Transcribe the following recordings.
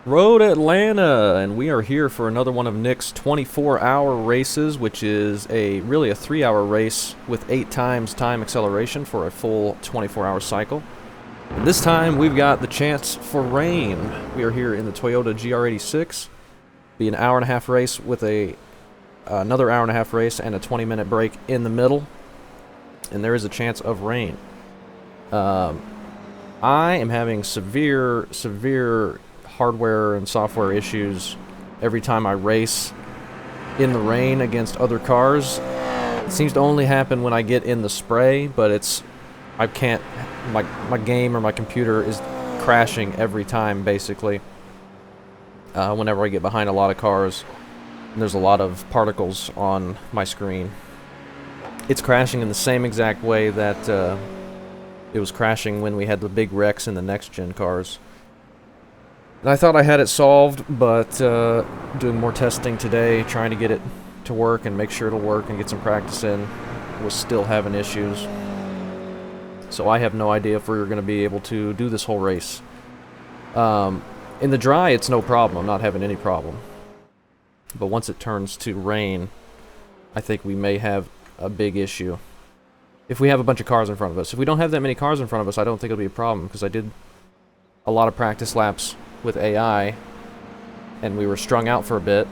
Road Atlanta, and we are here for another one of Nick's 24-hour races, which is really a 3-hour race with 8 times time acceleration for a full 24-hour cycle. And this time we've got the chance for rain. We are here in the Toyota GR86. Be an hour and a half race with another hour and a half race and a 20-minute break in the middle, and there is a chance of rain. I am having severe hardware and software issues every time I race in the rain against other cars. It seems to only happen when I get in the spray, but I can't, my game or my computer is crashing every time, basically. Whenever I get behind a lot of cars, and there's a lot of particles on my screen. It's crashing in the same exact way that it was crashing when we had the big wrecks in the next-gen cars. And I thought I had it solved, but doing more testing today, trying to get it to work and make sure it'll work and get some practice in, was still having issues. So I have no idea if we're going to be able to do this whole race. In the dry, it's no problem. I'm not having any problem. But once it turns to rain, I think we may have a big issue. If we have a bunch of cars in front of us. If we don't have that many cars in front of us, I don't think it'll be a problem, because I did a lot of practice laps with AI, and we were strung out for a bit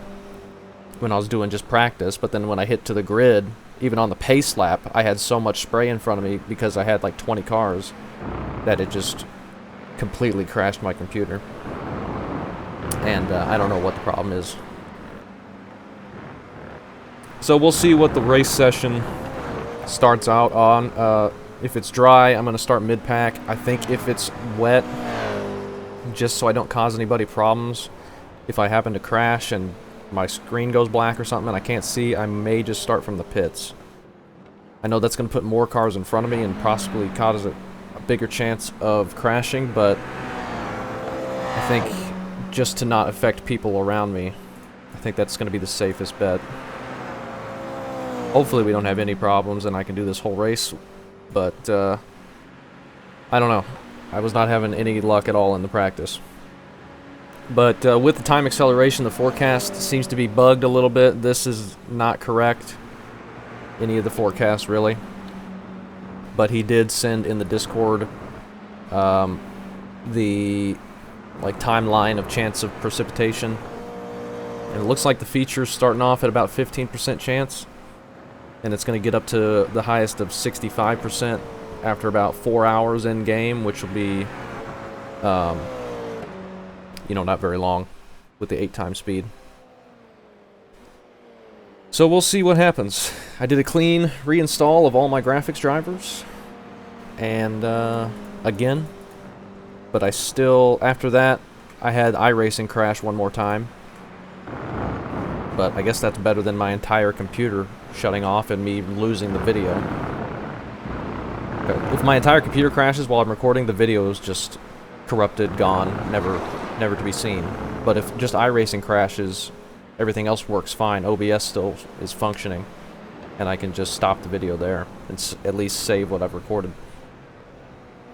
when I was doing just practice, but then when I hit to the grid, even on the pace lap, I had so much spray in front of me because I had like 20 cars that it just completely crashed my computer. And I don't know what the problem is. So we'll see what the race session starts out on. If it's dry, I'm going to start mid-pack. I think if it's wet, just so I don't cause anybody problems, if I happen to crash and my screen goes black or something and I can't see, I may just start from the pits. I know that's going to put more cars in front of me and possibly cause a bigger chance of crashing, but I think just to not affect people around me, I think that's going to be the safest bet. Hopefully we don't have any problems and I can do this whole race, but I don't know. I was not having any luck at all in the practice. But with the time acceleration, the forecast seems to be bugged a little bit. This is not correct, any of the forecasts really. But he did send in the Discord the timeline of chance of precipitation. And it looks like the feature's starting off at about 15% chance. And it's going to get up to the highest of 65% after about 4 hours in game, which will be, not very long with the 8 times speed. So we'll see what happens. I did a clean reinstall of all my graphics drivers, and again, but I still, after that, I had iRacing crash one more time. But I guess that's better than my entire computer shutting off and me losing the video. If my entire computer crashes while I'm recording, the video is just corrupted, gone, never to be seen. But if just iRacing crashes, everything else works fine. OBS still is functioning, and I can just stop the video there and at least save what I've recorded.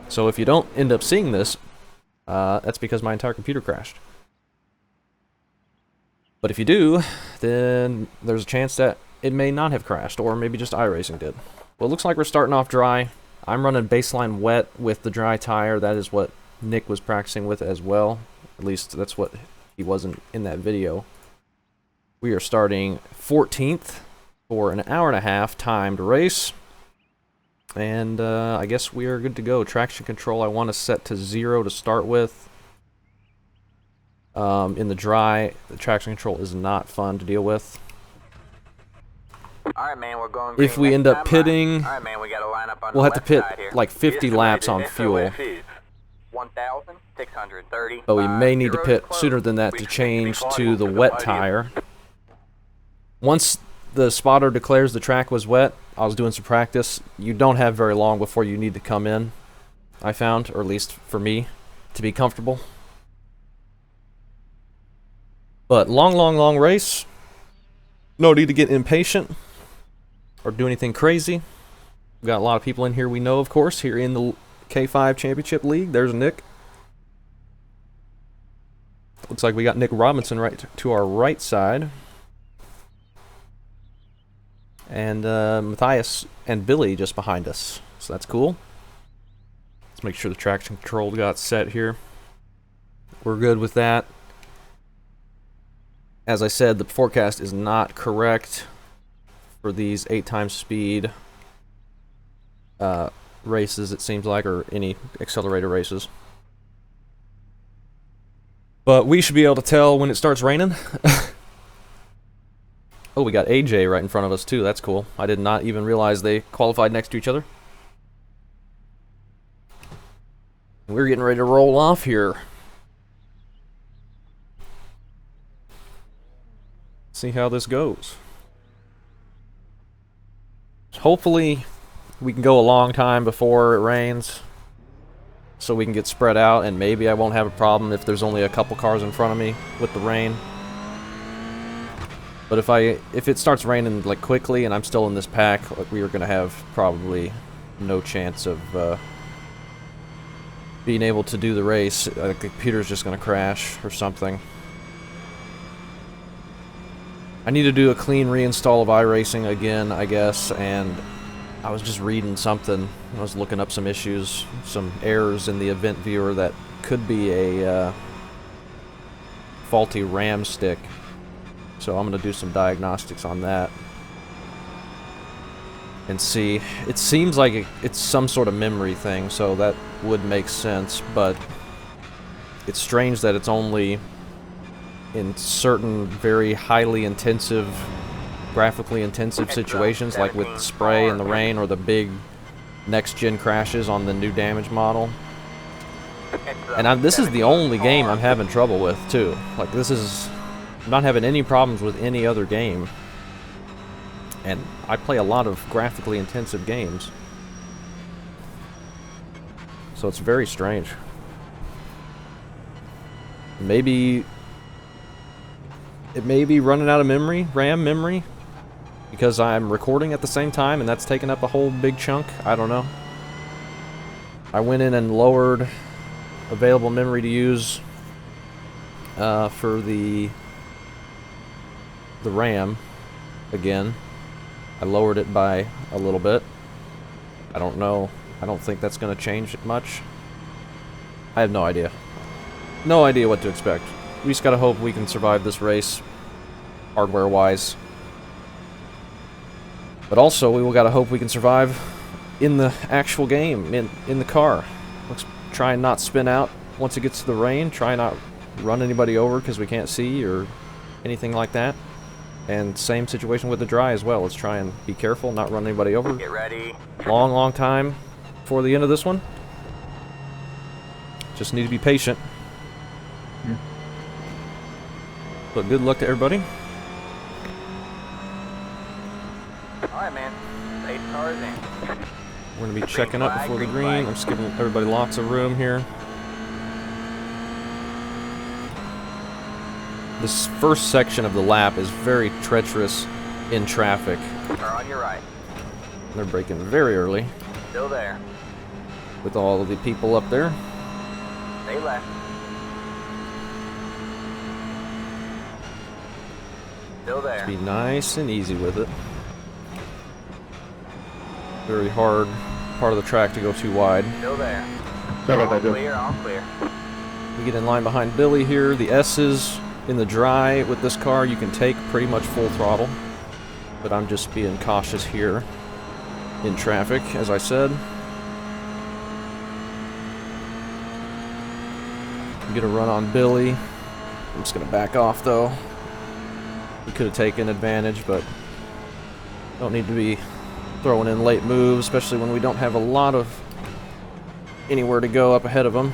So if you don't end up seeing this, that's because my entire computer crashed. But if you do, then there's a chance that it may not have crashed, or maybe just iRacing did. Well, it looks like we're starting off dry. I'm running baseline wet with the dry tire. That is what Nick was practicing with as well. At least that's what he wasn't in that video. We are starting 14th for an hour and a half timed race. And I guess we are good to go. Traction control I want to set to 0 to start with. In the dry, the traction control is not fun to deal with. Alright, man, we're going if we end up pitting, Alright, man, we gotta line up on we'll the have to pit left side here. like 50 laps on fuel. 1,630. But we may need to pit sooner than that to change to the wet tire. Once the spotter declares the track was wet, I was doing some practice. You don't have very long before you need to come in, I found, or at least for me, to be comfortable. But long race. No need to get impatient or do anything crazy. We've got a lot of people in here we know, of course, here in the K5 Championship League. There's Nick. Looks like we got Nick Robinson right to our right side. And Matthias and Billy just behind us. So that's cool. Let's make sure the traction control got set here. We're good with that. As I said, the forecast is not correct for these 8 times speed races, it seems like, or any accelerator races. But we should be able to tell when it starts raining. Oh, we got AJ right in front of us too. That's cool. I did not even realize they qualified next to each other. We're getting ready to roll off here. See how this goes. Hopefully we can go a long time before it rains so we can get spread out, and maybe I won't have a problem if there's only a couple cars in front of me with the rain. But if it starts raining like quickly and I'm still in this pack, like, we are going to have probably no chance of being able to do the race. The computer's just going to crash or something. I need to do a clean reinstall of iRacing again, I guess, and I was just reading something. I was looking up some issues, some errors in the event viewer that could be a faulty RAM stick. So I'm going to do some diagnostics on that and see. It seems like it's some sort of memory thing, so that would make sense, but it's strange that it's only in certain very highly intensive, graphically intensive situations, like with the spray and the rain or the big next-gen crashes on the new damage model. And this is the only game I'm having trouble with, too. Like, I'm not having any problems with any other game. And I play a lot of graphically intensive games. So it's very strange. Maybe it may be running out of memory, RAM memory, because I'm recording at the same time and that's taking up a whole big chunk. I don't know. I went in and lowered available memory to use for the RAM again. I lowered it by a little bit. I don't know. I don't think that's going to change it much. I have no idea. No idea what to expect. We just gotta hope we can survive this race, hardware-wise. But also, we gotta hope we can survive in the actual game, in the car. Let's try and not spin out once it gets to the rain. Try and not run anybody over because we can't see or anything like that. And same situation with the dry as well. Let's try and be careful, not run anybody over. Get ready. Long time before the end of this one. Just need to be patient. But good luck to everybody. Alright, man. 8 cars in. We're going to be checking up before the green. I'm just giving everybody lots of room here. This first section of the lap is very treacherous in traffic. Car on your right. They're braking very early. Still there. With all of the people up there. Stay left. Still there. Be nice and easy with it. Very hard part of the track to go too wide. Still there. All Clear, all clear. We get in line behind Billy here. The S's in the dry with this car, you can take pretty much full throttle. But I'm just being cautious here in traffic, as I said. Get a run on Billy. I'm just going to back off, though. We could have taken advantage, but don't need to be throwing in late moves, especially when we don't have a lot of anywhere to go up ahead of them.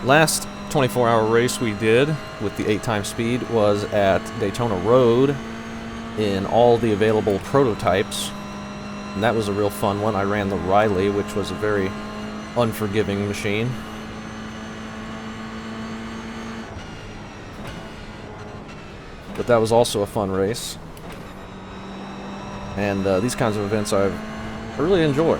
Last 24-hour race we did with the 8 times speed was at Daytona Road in all the available prototypes. And that was a real fun one. I ran the Riley, which was a very unforgiving machine. But that was also a fun race. And these kinds of events I really enjoy.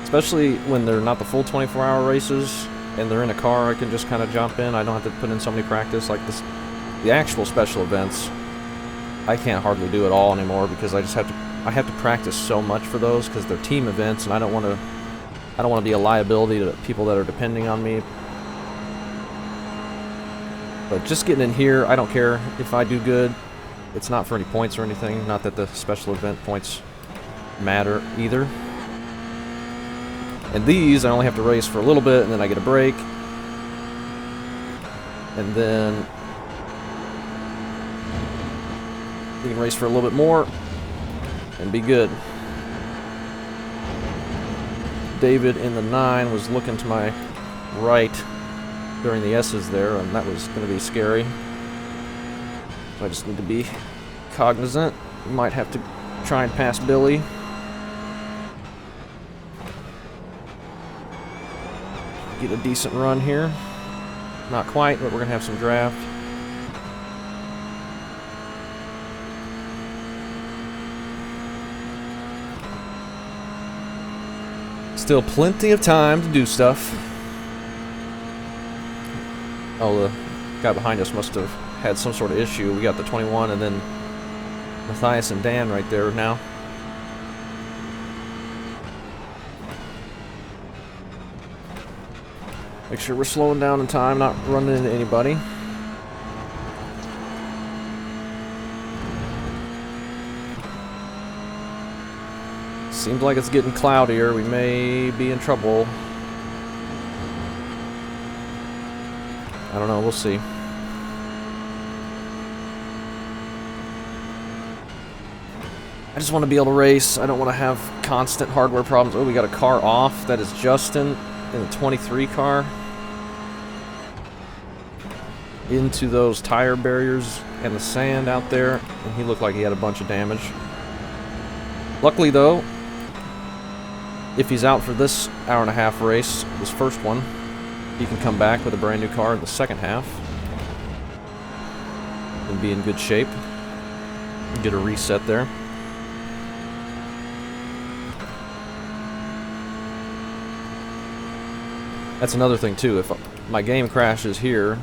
Especially when they're not the full 24-hour races and they're in a car, I can just kind of jump in. I don't have to put in so many practice like this. The actual special events, I can't hardly do it all anymore because I have to practice so much for those because they're team events, and I don't want to be a liability to people that are depending on me. But just getting in here, I don't care if I do good. It's not for any points or anything. Not that the special event points matter either. And these, I only have to race for a little bit, and then I get a break. And then we can race for a little bit more and be good. David in the 9 was looking to my right during the S's there, and that was going to be scary. So I just need to be cognizant. Might have to try and pass Billy. Get a decent run here. Not quite, but we're going to have some draft. Still plenty of time to do stuff. Oh, the guy behind us must have had some sort of issue. We got the 21 and then Matthias and Dan right there now. Make sure we're slowing down in time, not running into anybody. Seems like it's getting cloudier. We may be in trouble. I don't know, we'll see. I just want to be able to race. I don't want to have constant hardware problems. Oh, we got a car off. That is Justin in the 23 car. Into those tire barriers and the sand out there. And he looked like he had a bunch of damage. Luckily, though, if he's out for this hour-and-a-half race, this first one, he can come back with a brand new car in the second half and be in good shape. Get a reset there. That's another thing too. If my game crashes here,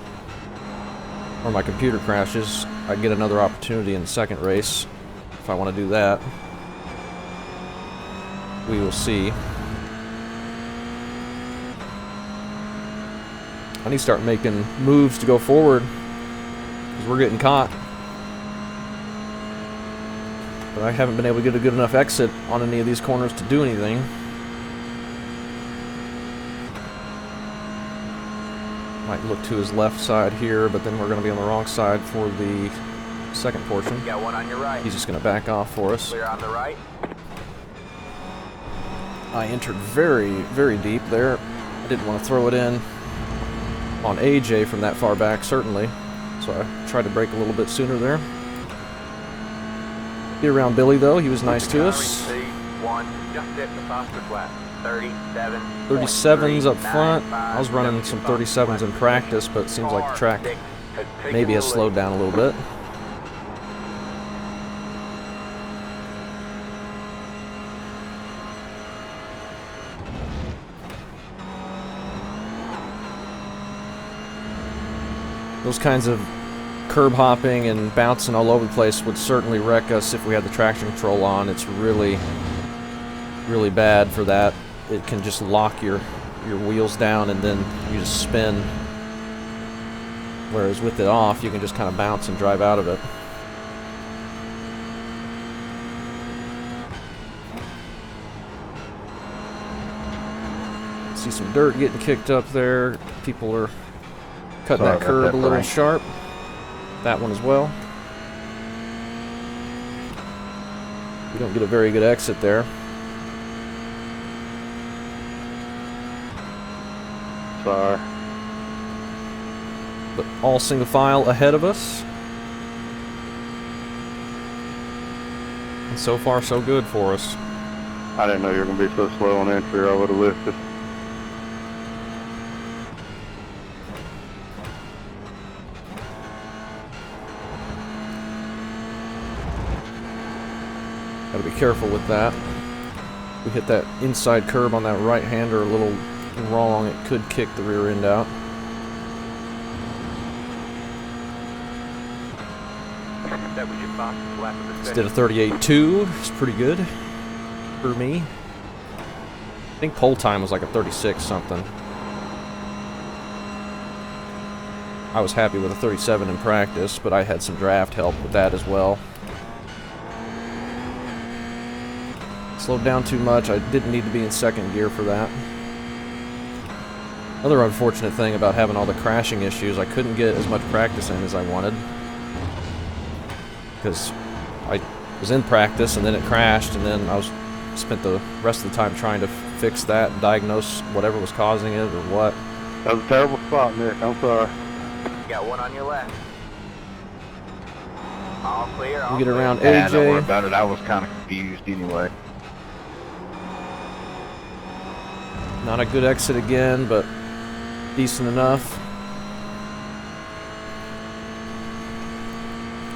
or my computer crashes, I get another opportunity in the second race if I want to do that. We will see. I need to start making moves to go forward because we're getting caught. But I haven't been able to get a good enough exit on any of these corners to do anything. Might look to his left side here, but then we're going to be on the wrong side for the second portion. Got one on your right. He's just going to back off for us. Clear on the right. I entered very, very deep there. I didn't want to throw it in on AJ from that far back, certainly. So I tried to brake a little bit sooner there. Be around Billy, though. He was nice to us. 37's up front. I was running some 37s in practice, but it seems like the track maybe has slowed down a little bit. Those kinds of curb hopping and bouncing all over the place would certainly wreck us if we had the traction control on. It's really, really bad for that. It can just lock your wheels down and then you just spin. Whereas with it off, you can just kind of bounce and drive out of it. See some dirt getting kicked up there. People are cutting that curb a little sharp. That one as well. We don't get a very good exit there. Sorry. But all single file ahead of us. And so far, so good for us. I didn't know you were going to be so slow on entry. I would have lifted. Gotta be careful with that. We hit that inside curb on that right-hander a little wrong, it could kick the rear end out. That was your fastest lap of the Just session. did a 38.2. It's pretty good for me. I think pole time was like a 36 something. I was happy with a 37 in practice, but I had some draft help with that as well. Slowed down too much. I didn't need to be in second gear for that. Another unfortunate thing about having all the crashing issues, I couldn't get as much practice in as I wanted. Because I was in practice and then it crashed, and then I spent the rest of the time trying to fix that, diagnose whatever was causing it or what. That was a terrible spot, Nick. I'm sorry. Got one on your left. All clear. All We get clear. around Yeah, don't worry AJ. about it. I was kind of confused anyway. Not a good exit again, but decent enough.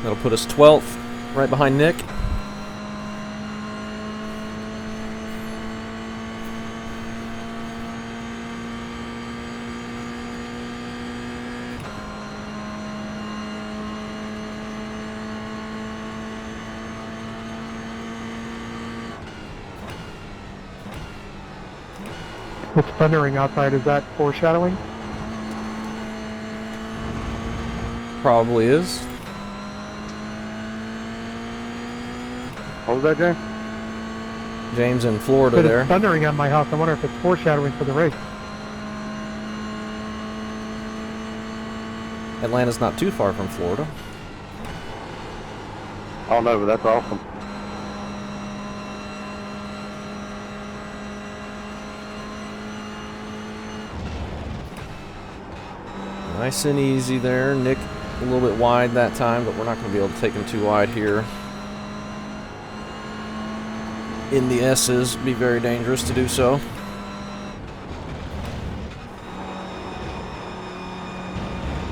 That'll put us 12th, right behind Nick. It's thundering outside. Is that foreshadowing? Probably is. What was that, James? James in Florida But there. it's thundering on my house. I wonder if it's foreshadowing for the race. Atlanta's not too far from Florida. I don't know, but that's awesome. Nice and easy there. Nick a little bit wide that time, but we're not going to be able to take him too wide here. In the S's, be very dangerous to do so.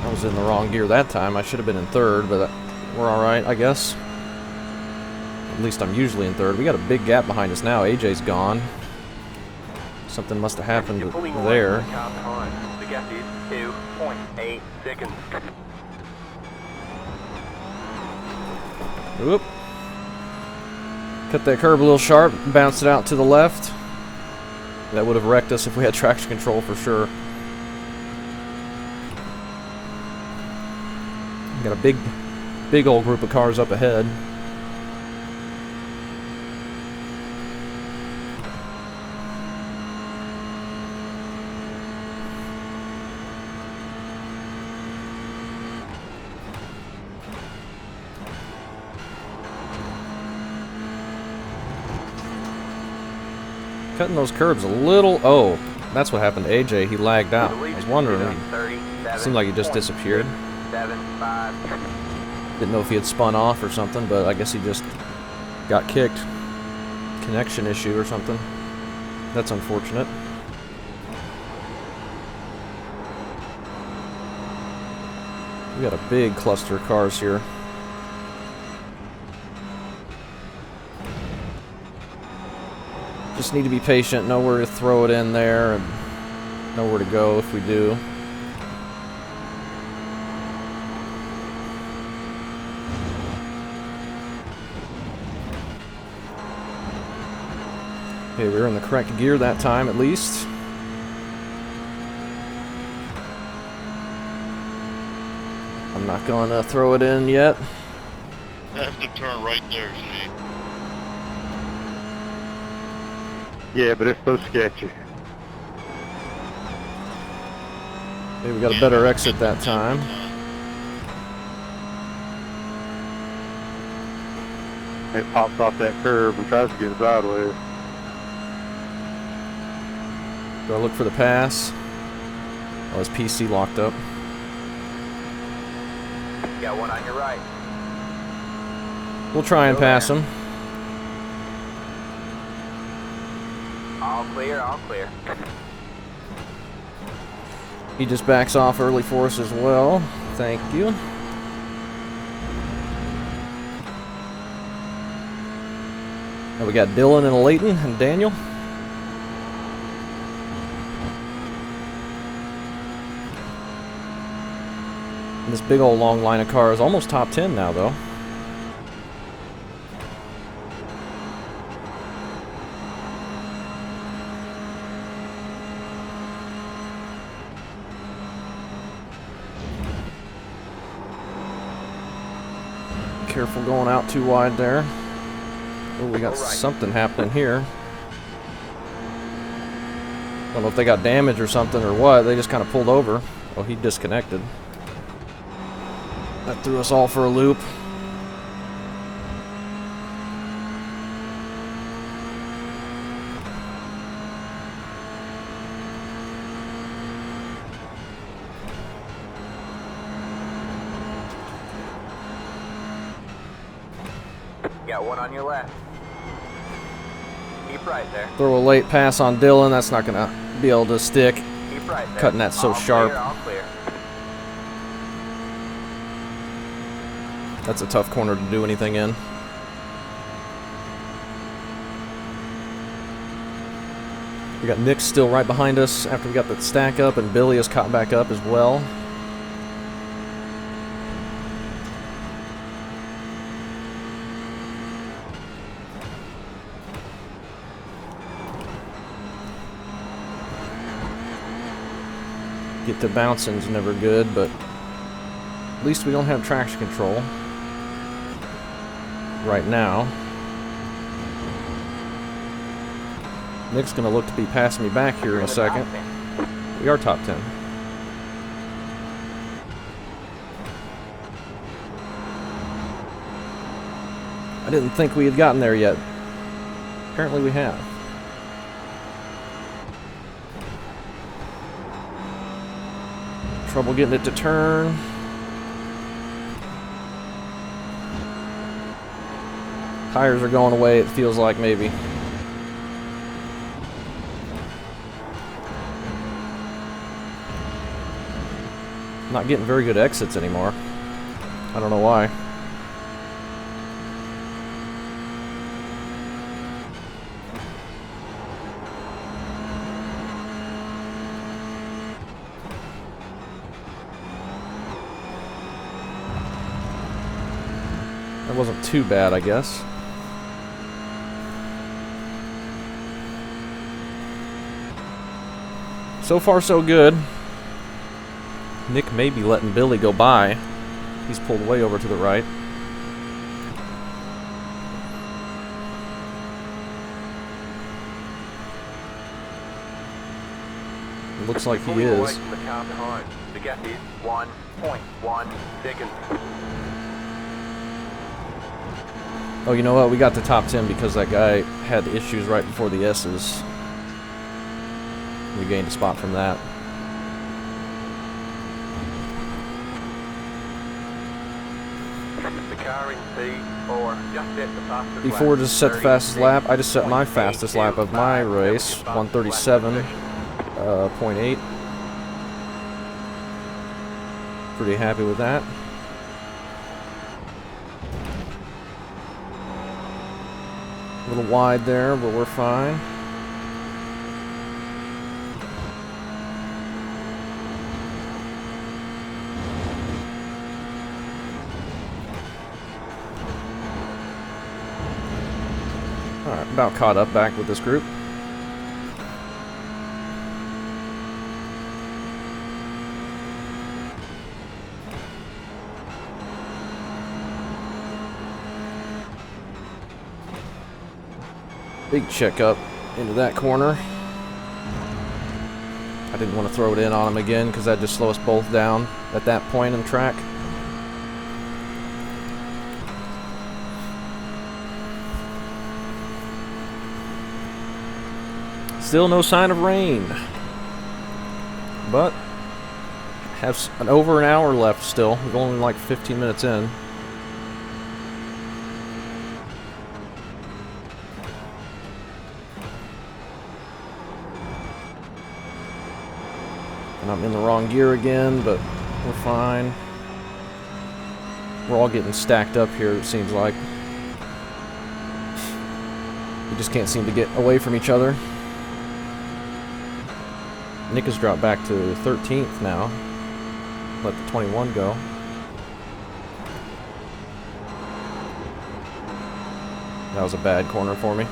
I was in the wrong gear that time. I should have been in third, but we're all right, I guess. At least I'm usually in third. We got a big gap behind us now. AJ's gone. Something must have happened You're pulling away there. from the car behind. The gap is 2.8 seconds. Whoop. Cut that curb a little sharp, bounced it out to the left. That would have wrecked us if we had traction control for sure. Got a big old group of cars up ahead. Cutting those curbs a little. Oh, that's what happened to AJ. He lagged out. I was wondering. It seemed like he just disappeared. 7.5. Didn't know if he had spun off or something, but I guess he just got kicked. Connection issue or something. That's unfortunate. We got a big cluster of cars here. Just need to be patient, know where to throw it in there, and know where to go if we do. Okay, we were in the correct gear that time at least. I'm not gonna throw it in yet. I have to turn right there, see? Yeah, but it's so sketchy. Okay, we got a better exit that time. It pops off that curb and tries to get sideways. Do I look for the pass? Oh, his PC locked up. Got one on your right. We'll try and pass him. All clear, all clear. He just backs off early for us as well. Thank you. Now we got Dylan and Leighton and Daniel. And this big old long line of cars, almost top 10 now though. Careful going out too wide there. Oh, we got something happening here. Don't know if they got damage or something or what. They just kind of pulled over. Oh, he disconnected. That threw us all for a loop. Got one on your left. Keep right there. Throw a late pass on Dylan. That's not going to be able to stick. Keep right there. Cutting that so All sharp. Clear, all clear. That's a tough corner to do anything in. We got Nick still right behind us after we got the stack up, and Billy has caught back up as well. Get to bouncing's never good, but at least we don't have traction control right now. Nick's going to look to be passing me back here in a second. We are top 10. I didn't think we had gotten there yet. Apparently we have. Trouble getting it to turn. Tires are going away, it feels like, maybe. Not getting very good exits anymore. I don't know why. That wasn't too bad, I guess. So far, so good. Nick may be letting Billy go by. He's pulled way over to the right. It looks like he is. The car behind. The gap is 1.1 seconds. Oh, you know what? We got the top 10 because that guy had issues right before the S's. We gained a spot from that. The car in P4 just set the fastest Before lap. just set the fastest lap, I just set my fastest lap of my race, 137.8. Pretty happy with that. A little wide there, but we're fine. Alright, about caught up back with this group. Big check up into that corner. I didn't want to throw it in on him again because that'd just slow us both down at that point in the track. Still no sign of rain, but have over an hour left still. We're only like 15 minutes in. And I'm in the wrong gear again, but we're fine. We're all getting stacked up here, it seems like. We just can't seem to get away from each other. Nick has dropped back to 13th now. Let the 21 go. That was a bad corner for me.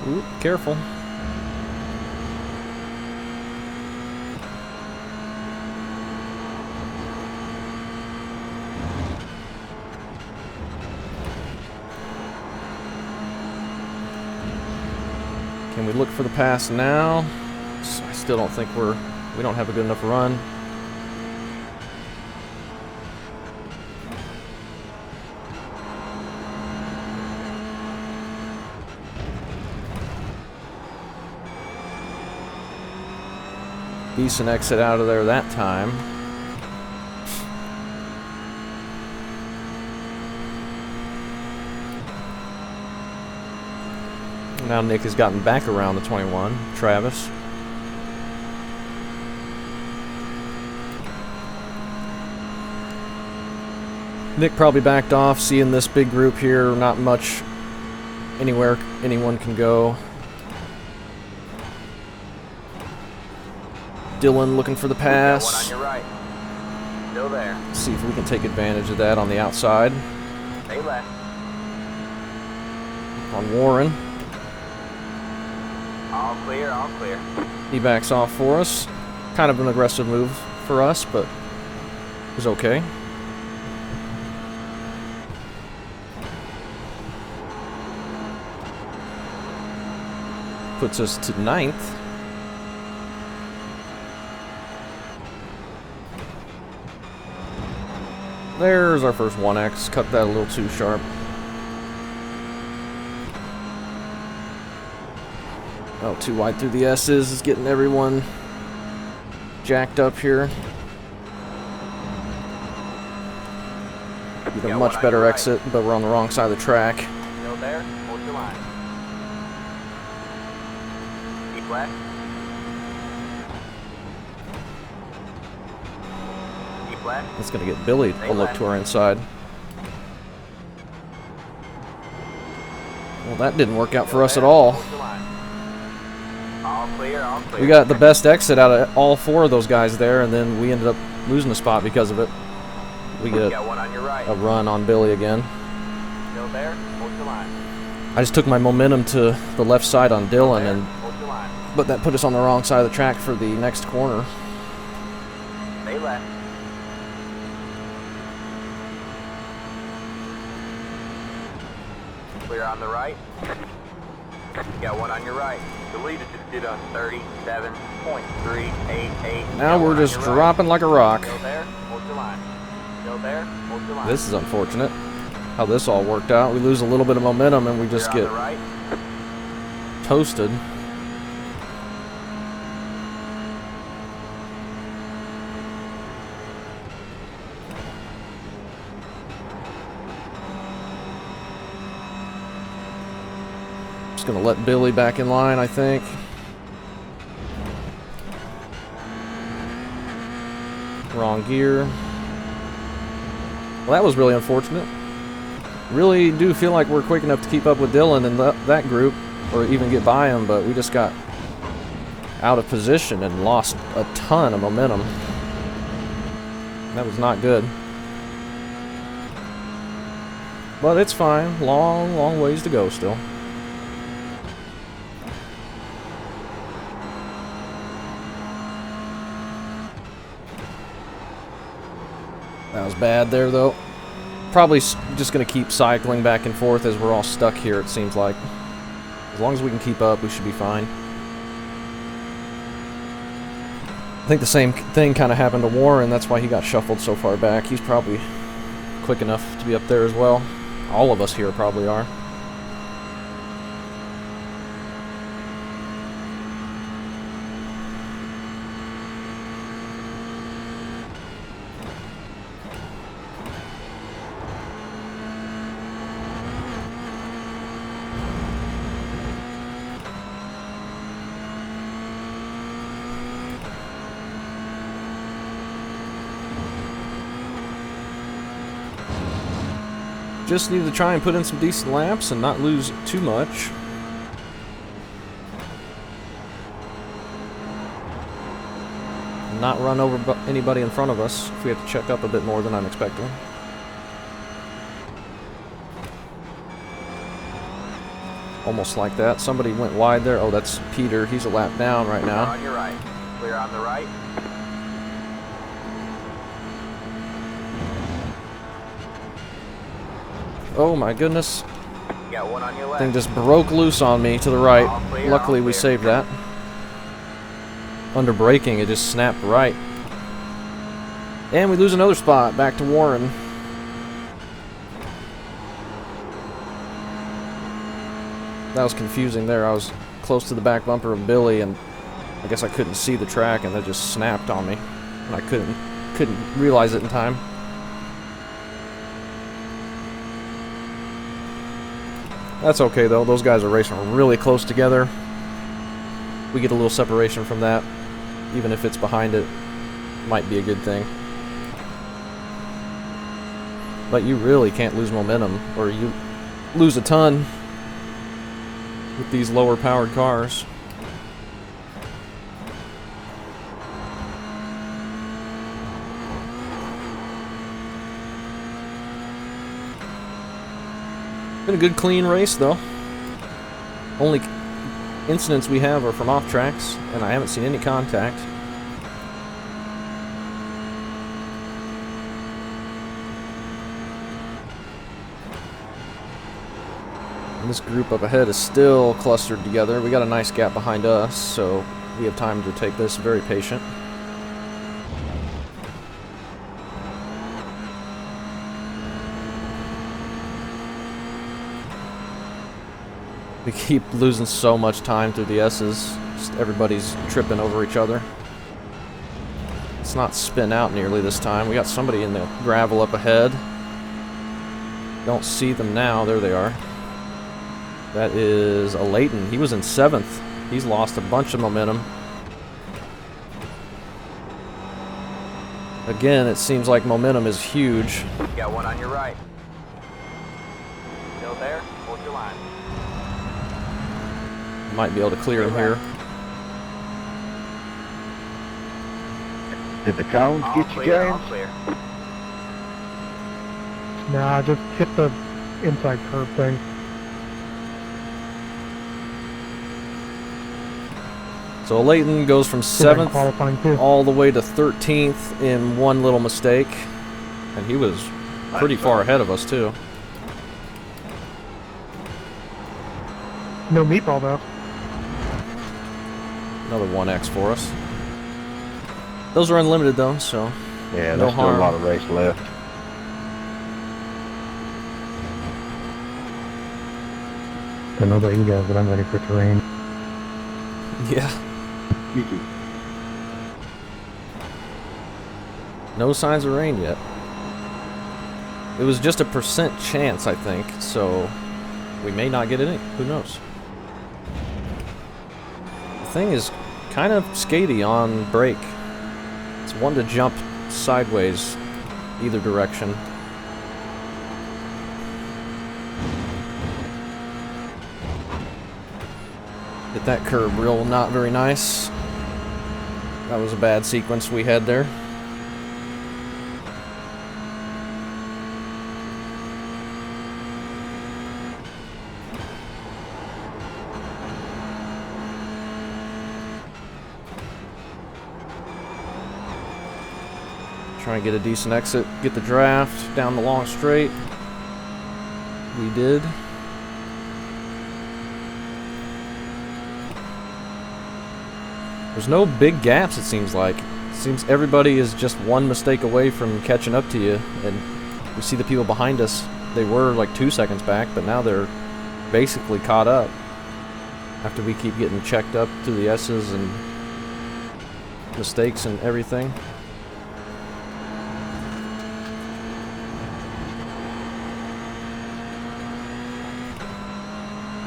Ooh, careful. Can we look for the pass now? I still don't think we don't have a good enough run. Decent exit out of there that time. Now Nick has gotten back around the 21, Travis. Nick probably backed off, seeing this big group here, not much anywhere anyone can go. Dylan looking for the pass. One on your right. Still there. See if we can take advantage of that on the outside. Stay left. On Warren. All clear, all clear. He backs off for us. Kind of an aggressive move for us, but it was okay. Puts us to 9th. There's our first 1X. Cut that a little too sharp. Oh, too wide through the S's is getting everyone jacked up here. Get a much better exit, but we're on the wrong side of the track. Still there? Hold your line. Keep left. Keep left. That's going to get Billy a look to our inside. Well, that didn't work out for us at all. Hold your line. All clear, all clear. We got the best exit out of all 4 of those guys there, and then we ended up losing a spot because of it. We get Got one on your right. a run on Billy again. Still there? Hold your line. I just took my momentum to the left side on Dylan, and Hold your line. but that put us on the wrong side of the track for the next corner. Stay left. Clear on the right. Got one on your right. The leader just did on 37.388. Now we're just dropping like a rock. Still there? Hold your line. Still there? Hold your line. This is unfortunate, how this all worked out. We lose a little bit of momentum and we just Clear get on the right. toasted. Just gonna let Billy back in line, I think. Wrong gear. Well, that was really unfortunate. Really do feel like we're quick enough to keep up with Dylan and that group, or even get by him, but we just got out of position and lost a ton of momentum. That was not good. But it's fine. Long, long ways to go still. That was bad there, though. Probably just going to keep cycling back and forth as we're all stuck here, it seems like. As long as we can keep up, we should be fine. I think the same thing kind of happened to Warren. That's why he got shuffled so far back. He's probably quick enough to be up there as well. All of us here probably are. Just need to try and put in some decent laps and not lose too much. Not run over anybody in front of us if we have to check up a bit more than I'm expecting. Almost like that. Somebody went wide there. Oh, that's Peter. He's a lap down right Clear now. on your right. Clear on the right. Oh my goodness. You got one on your left. Thing just broke loose on me to the right. All clear, Luckily all we clear. saved that. Under braking, it just snapped right. And we lose another spot, back to Warren. That was confusing there. I was close to the back bumper of Billy, and I guess I couldn't see the track, and that just snapped on me. And I couldn't realize it in time. That's okay though, those guys are racing really close together. We get a little separation from that. Even if it's behind it, might be a good thing. But you really can't lose momentum, or you lose a ton with these lower powered cars. Been a good clean race though. Only incidents we have are from off tracks, and I haven't seen any contact. And this group up ahead is still clustered together. We got a nice gap behind us, so we have time to take this very patient. We keep losing so much time through the S's. Just everybody's tripping over each other. It's not spin out nearly this time. We got somebody in the gravel up ahead. Don't see them now. There they are. That is a Leighton. He was in 7th. He's lost a bunch of momentum. Again, it seems like momentum is huge. You got one on your right. Still there? Hold your line. Might be able to clear him here. Did the cones All get you, clear, all James? clear. Nah, just hit the inside curb thing. So Leighton goes from See if I can 7th qualifying too. all the way to 13th in one little mistake. And he was pretty far ahead of us too. No meatball though. Another 1X for us. Those are unlimited though, so Yeah, no there's still harm. a lot of race left. I don't know about you guys, but I'm ready for terrain. yeah. Me too. No signs of rain yet. It was just a % chance, I think, so we may not get any. Who knows? The thing is kind of skatey on brake. It's one to jump sideways either direction. Hit that curb real not very nice. That was a bad sequence we had there. Try and get a decent exit, get the draft down the long straight. We did. There's no big gaps, it seems like. It seems everybody is just one mistake away from catching up to you. And we see the people behind us, they were like 2 seconds back, but now they're basically caught up. After we keep getting checked up to the S's and mistakes and everything.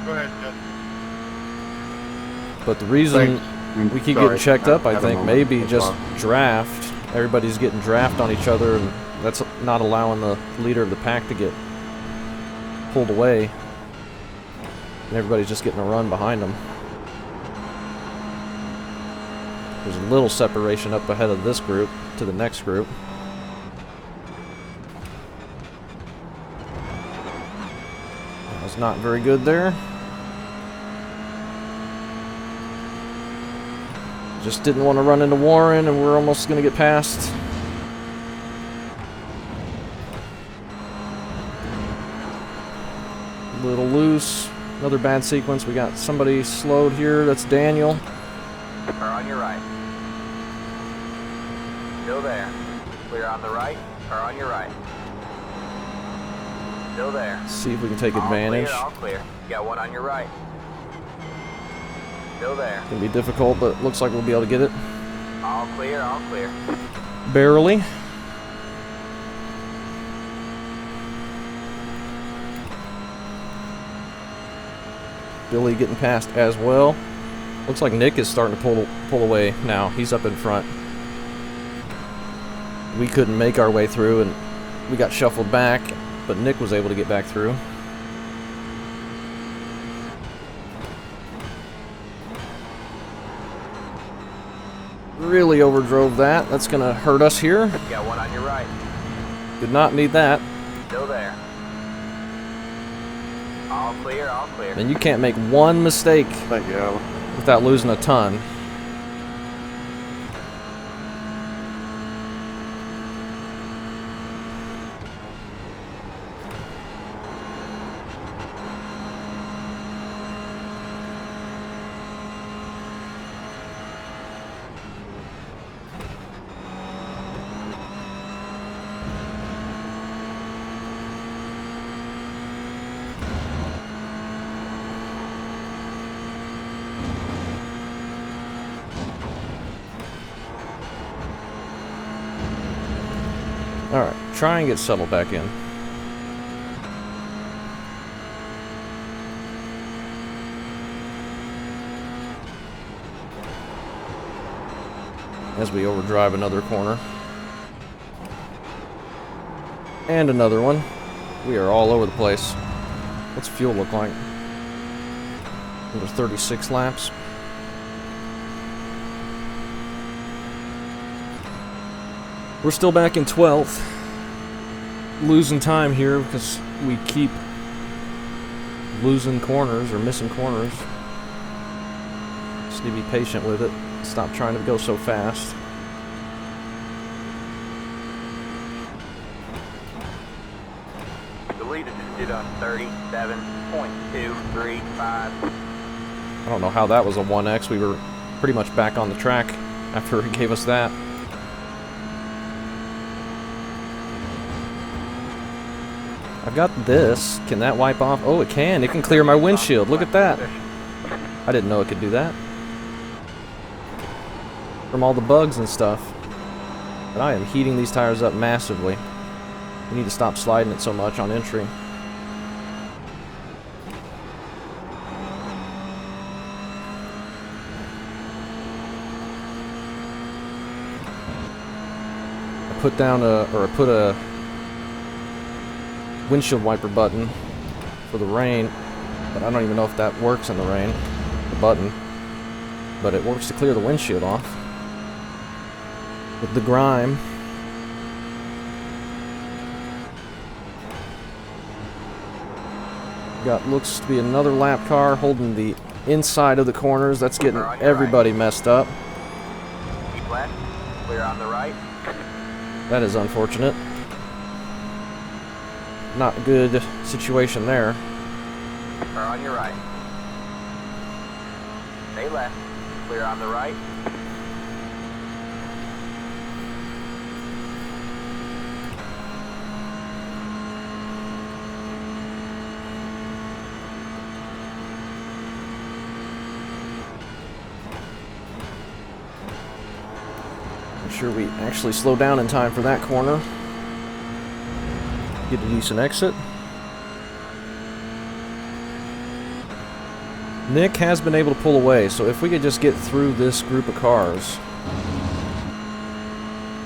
Go ahead, Jeff. But the reason we keep getting checked up, I think, maybe That's just fine. draft. Everybody's getting draft on each other, and that's not allowing the leader of the pack to get pulled away. And everybody's just getting a run behind them. There's a little separation up ahead of this group to the next group. That was not very good there. Just didn't want to run into Warren, and we're almost going to get past. A little loose. Another bad sequence. We got somebody slowed here. That's Daniel. Car on your right. Still there. Clear on the right. Car on your right. Still there. See if we can take advantage. All clear. You got one on your right. Still there. It's going to be difficult, but looks like we'll be able to get it. All clear, all clear. Barely. Billy getting past as well. Looks like Nick is starting to pull away now. He's up in front. We couldn't make our way through, and we got shuffled back, but Nick was able to get back through. Really overdrove that. That's going to hurt us here. You got one on your right. Did not need that. Still there. All clear, all clear. And you can't make one mistake Thank you, Alan. without losing a ton. Alright, try and get settled back in. As we overdrive another corner. And another one. We are all over the place. What's fuel look like? Under 36 laps. We're still back in 12th. Losing time here because we keep losing corners or missing corners. Just need to be patient with it. Stop trying to go so fast. The lead is on 37.235. I don't know how that was a 1X. We were pretty much back on the track after he gave us that. I've got this. Can that wipe off? Oh, it can. It can clear my windshield. Look at that. I didn't know it could do that. From all the bugs and stuff. But I am heating these tires up massively. We need to stop sliding it so much on entry. I put a windshield wiper button for the rain, but I don't even know if that works in the rain, the button, but it works to clear the windshield off with the grime. Got looks to be another lap car holding the inside of the corners. That's getting everybody messed up. Keep left. Clear on the right. That is unfortunate. Not a good situation there. Car on your right. Stay left. Clear on the right. Make sure we actually slow down in time for that corner. Get a decent exit. Nick has been able to pull away, so if we could just get through this group of cars,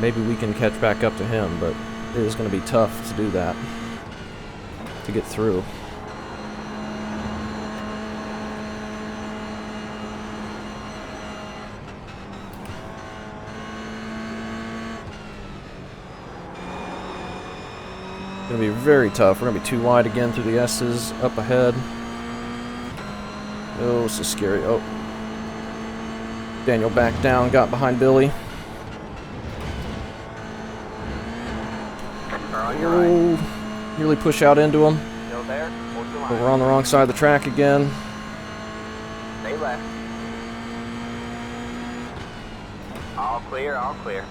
maybe we can catch back up to him, but it is going to be tough to do that, to get through. Gonna be very tough. We're gonna be too wide again through the S's up ahead. Oh, this is scary. Oh. Daniel backed down, got behind Billy. Oh, nearly push out into him. Still there? Hold your But line. we're on the wrong side of the track again. Stay left. All clear, all clear.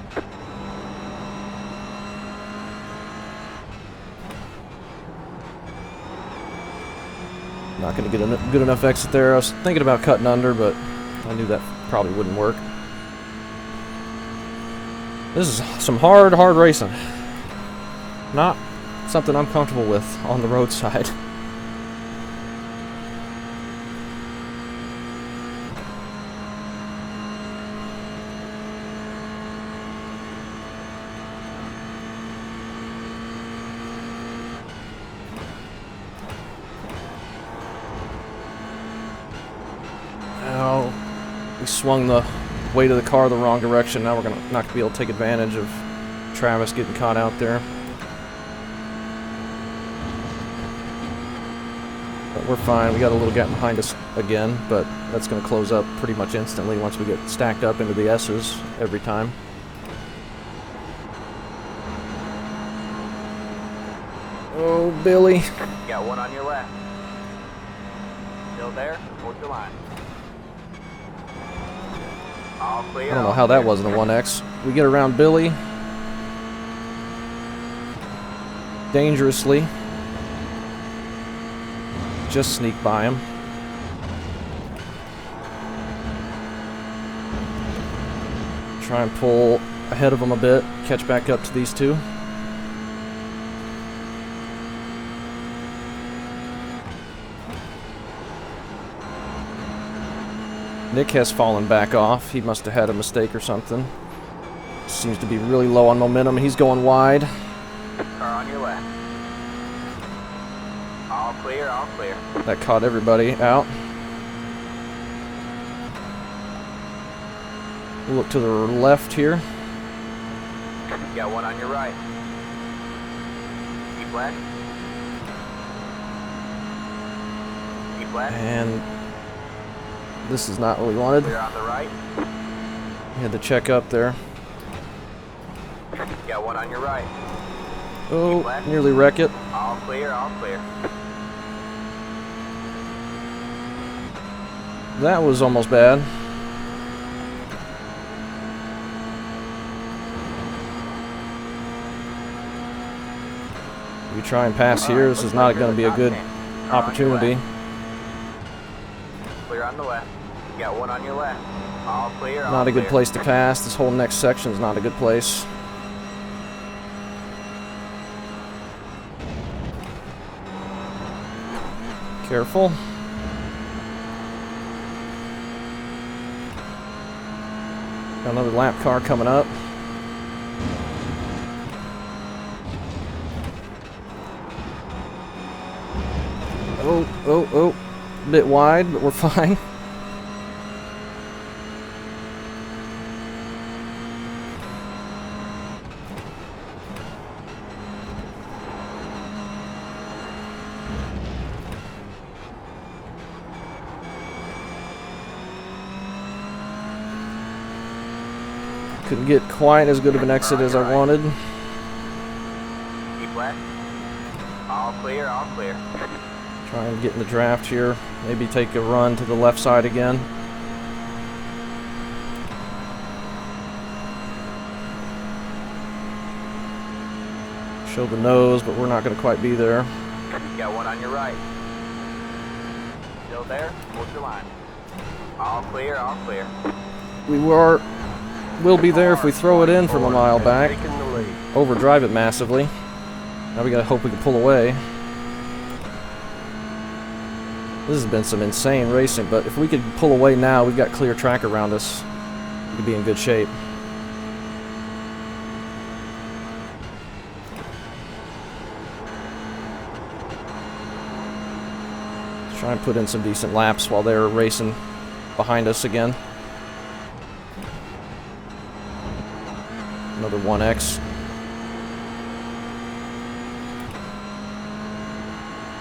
Not going to get a good enough exit there. I was thinking about cutting under, but I knew that probably wouldn't work. This is some hard racing. Not something I'm comfortable with on the roadside. Now, we swung the weight of the car the wrong direction. Now we're not gonna be able to take advantage of Travis getting caught out there. But we're fine. We got a little gap behind us again, but that's going to close up pretty much instantly once we get stacked up into the S's every time. Oh, Billy. Got one on your left. Still there? Hold your line. All clear. I don't know how that wasn't a 1X. We get around Billy. Dangerously. Just sneak by him. Try and pull ahead of him a bit. Catch back up to these two. Nick has fallen back off. He must have had a mistake or something. Seems to be really low on momentum. He's going wide. Car on your left. All clear, all clear. That caught everybody out. We'll look to the left here. Got one on your right. Keep left. Keep left. And this is not what we wanted. Clear on the right. We had to check up there. Got one on your right. Oh, nearly wreck it. All clear, all clear. That was almost bad. We try and pass here. This is not going to be a good opportunity. Clear on the left. Got one on your left. All clear, all Not a good clear. place to pass. This whole next section is not a good place. Careful. Got another lap car coming up. Oh. A bit wide, but we're fine. Couldn't get quite as good of an exit as I wanted. Keep left. All clear, all clear. Try and get in the draft here. Maybe take a run to the left side again. Show the nose, but we're not going to quite be there. Got one on your right. Still there? Hold your line. All clear, all clear. We'll be there if we throw it in from a mile back. Overdrive it massively. Now we got to hope we can pull away. This has been some insane racing, but if we could pull away now, we've got clear track around us. We could be in good shape. Let's try and put in some decent laps while they're racing behind us again. Another 1X.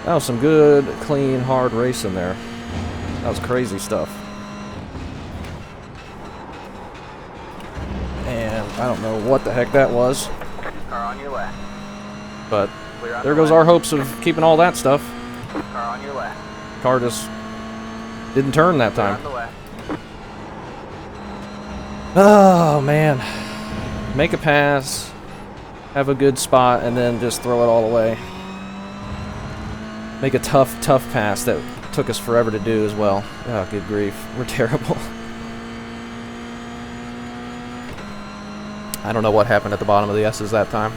That was some good, clean, hard racing there. That was crazy stuff. And I don't know what the heck that was. Car on your left. But Clear on there the goes left. our hopes of keeping all that stuff. Car on your left. Car just didn't turn that Clear time. on the left. Oh, man. Make a pass, have a good spot, and then just throw it all away. Make a tough pass that took us forever to do as well. Oh, good grief. We're terrible. I don't know what happened at the bottom of the S's that time.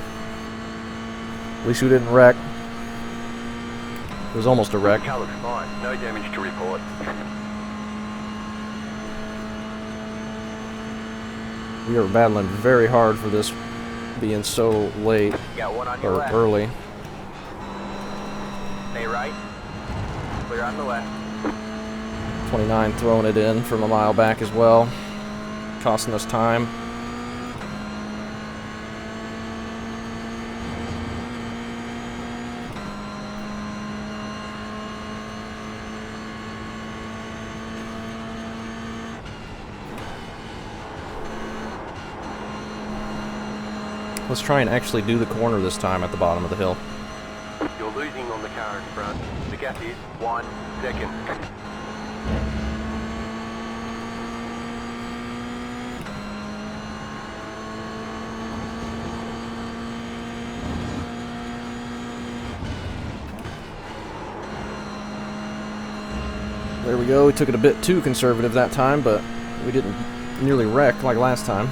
At least we didn't wreck. It was almost a wreck. Car looks fine. No damage to report. We are battling very hard for this being so late Got one on your or left. early. Stay right. Clear on the left. 29 throwing it in from a mile back as well, costing us time. Let's try and actually do the corner this time at the bottom of the hill. You're losing on the car in front. The gap is 1 second. There we go. We took it a bit too conservative that time, but we didn't nearly wreck like last time.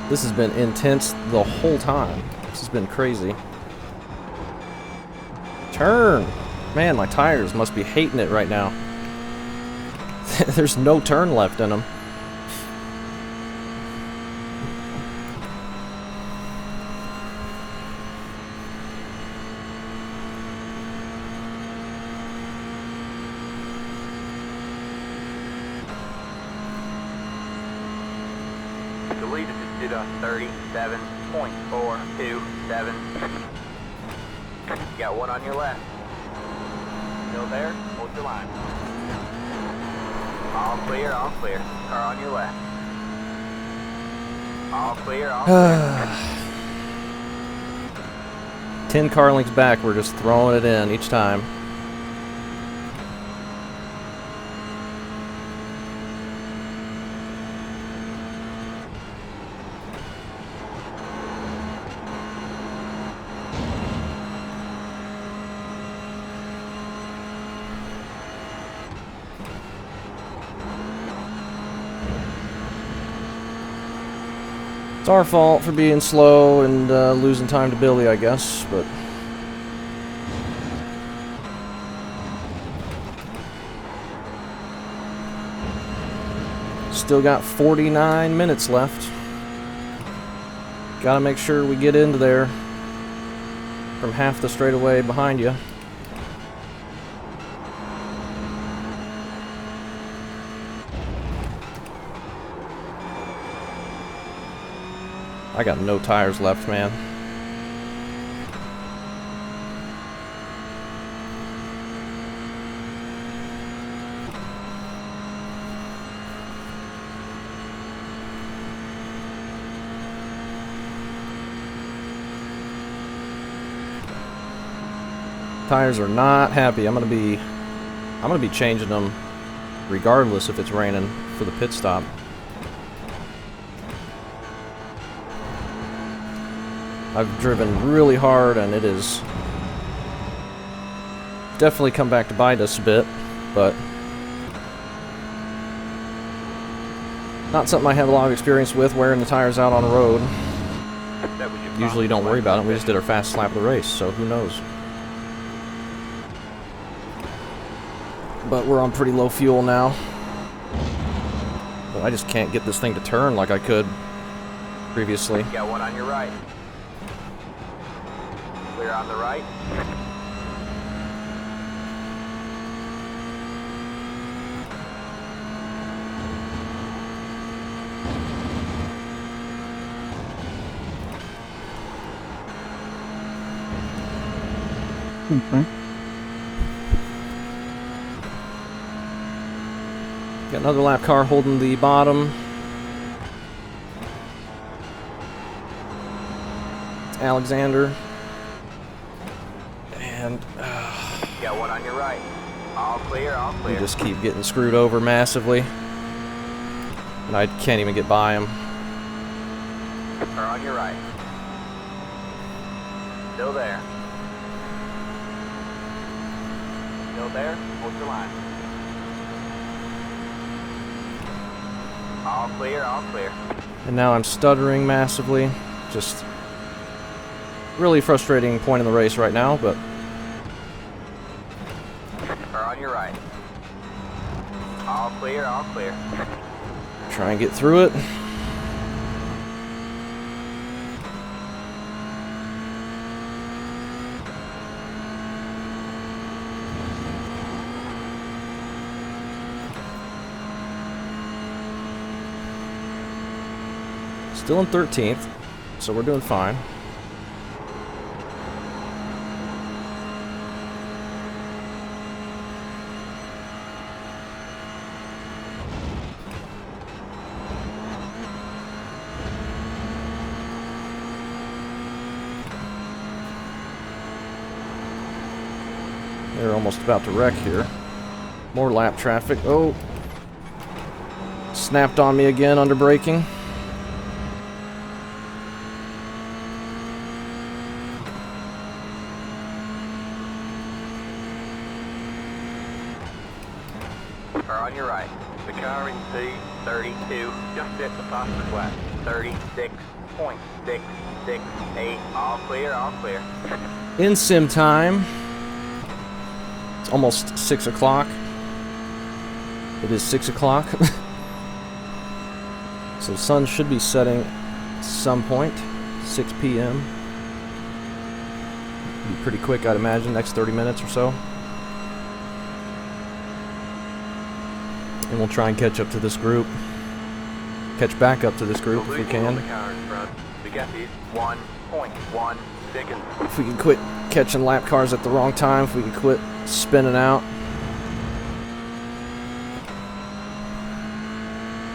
This has been intense the whole time. This has been crazy. Turn! Man, my tires must be hating it right now. There's no turn left in them. The leader just did a 37.427. Got one on your left. Still there? Hold your line. All clear, all clear. Car on your left. All clear, all clear. 10 car lengths back, we're just throwing it in each time. It's our fault for being slow and losing time to Billy, I guess, but... Still got 49 minutes left. Gotta make sure we get into there from half the straightaway behind you. I got no tires left, man. Tires are not happy. I'm gonna be changing them regardless if it's raining for the pit stop. I've driven really hard and it has definitely come back to bite us a bit, but not something I have a lot of experience with, wearing the tires out on the road. That was your Usually don't worry about it. We just did our fast lap of the race, so who knows. But we're on pretty low fuel now. But I just can't get this thing to turn like I could previously. Got one on your right. Clear on the right. Okay. Got another lap car holding the bottom. It's Alexander. And Got one on your right. All clear, all we clear. just keep getting screwed over massively. And I can't even get by him. Car on your right. Still there. Still there? Hold your line. All clear, all clear. And now I'm stuttering massively. Just really frustrating point in the race right now, but Car on your right. All clear, all clear. try and get through it. Still in 13th, so we're doing fine. They're almost about to wreck here. More lap traffic. Oh! Snapped on me again under braking. Car on your right. The car in C32 just hit the positive flat. 36.668. All clear, all clear. In sim time. It's almost 6 o'clock. It is 6 o'clock. So the sun should be setting at some point. 6 p.m. Be pretty quick, I'd imagine, next 30 minutes or so. And we'll try and catch up to this group. Catch back up to this group if we can. The car in front. We got these 1.1 seconds. If we can quit catching lap cars at the wrong time, if we can quit spinning out.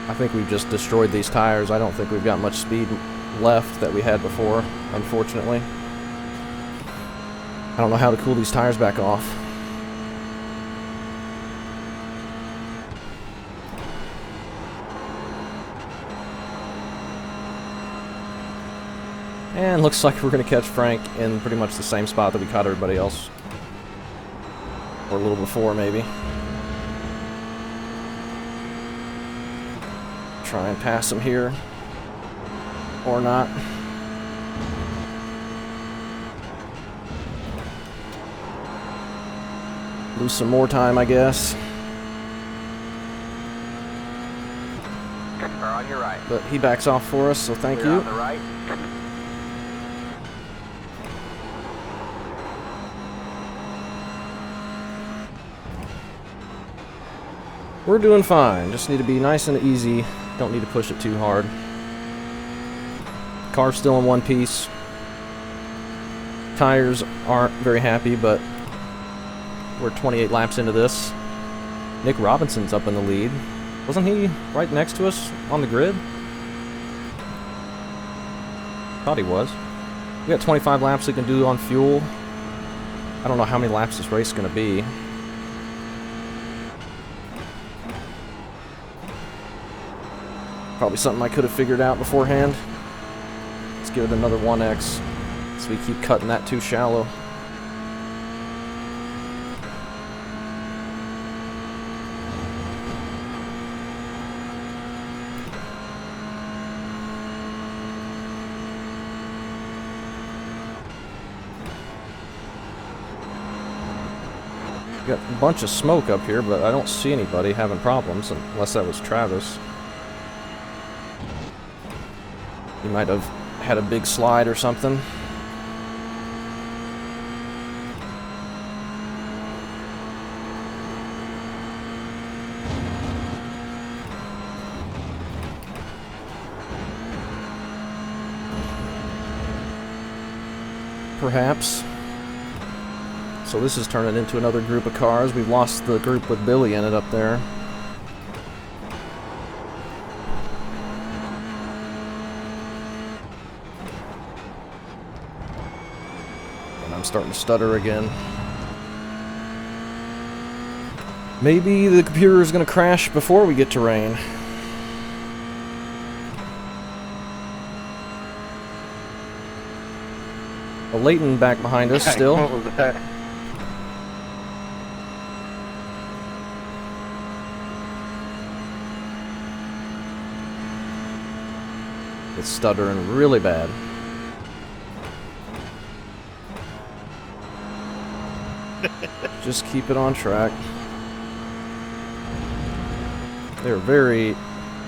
I think we've just destroyed these tires. I don't think we've got much speed left that we had before, unfortunately. I don't know how to cool these tires back off. And looks like we're going to catch Frank in pretty much the same spot that we caught everybody else. Or a little before, maybe. Try and pass him here. Or not. Lose some more time, I guess. Car on your right. But he backs off for us, so thank Clear you. on the right. We're doing fine. Just need to be nice and easy. Don't need to push it too hard. Car's still in one piece. Tires aren't very happy, but we're 28 laps into this. Nick Robinson's up in the lead. Wasn't he right next to us on the grid? Thought he was. We got 25 laps we can do on fuel. I don't know how many laps this race is going to be. Probably something I could have figured out beforehand. Let's give it another 1x so we keep cutting that too shallow. Got a bunch of smoke up here, but I don't see anybody having problems, unless that was Travis. He might have had a big slide or something. Perhaps. So this is turning into another group of cars. We've lost the group with Billy in it up there. And I'm starting to stutter again. Maybe the computer is going to crash before we get to rain. Well, Leighton back behind us still. What was that? It's stuttering really bad. Just keep it on track. They're very,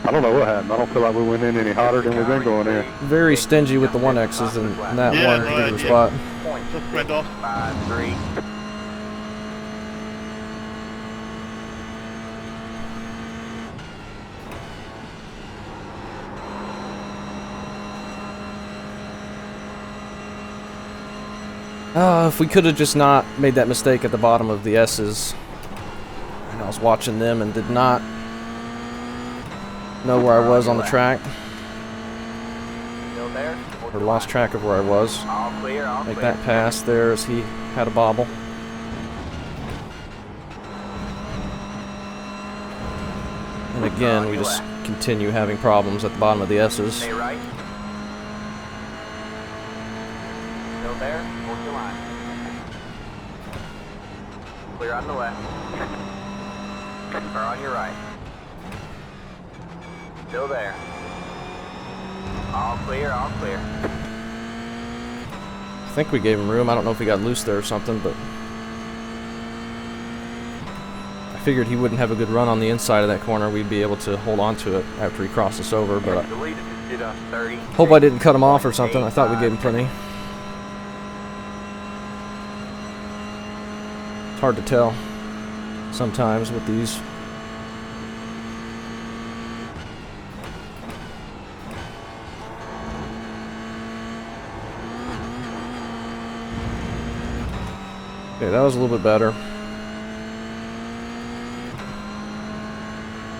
I don't know what happened. I don't feel like we went in any hotter than we've been going in. very stingy with the 1Xs in that Yeah, one particular right, yeah. spot. Just went off. 5-3. If we could have just not made that mistake at the bottom of the S's. And I was watching them and did not know where I was on the track, Still there? or lost track of where I was. All clear, all Make clear. that pass there as he had a bobble. And again, we just continue having problems at the bottom of the S's. Stay right. Still there? Hold your line. Clear on the left. Or on your right. Still there. All clear, all clear. I think we gave him room. I don't know if he got loose there or something, but I figured he wouldn't have a good run on the inside of that corner. We'd be able to hold on to it after he crossed us over, but I Deleted it to 30. hope I didn't cut him off or something. I thought we gave him plenty. It's hard to tell sometimes with these. Okay, that was a little bit better.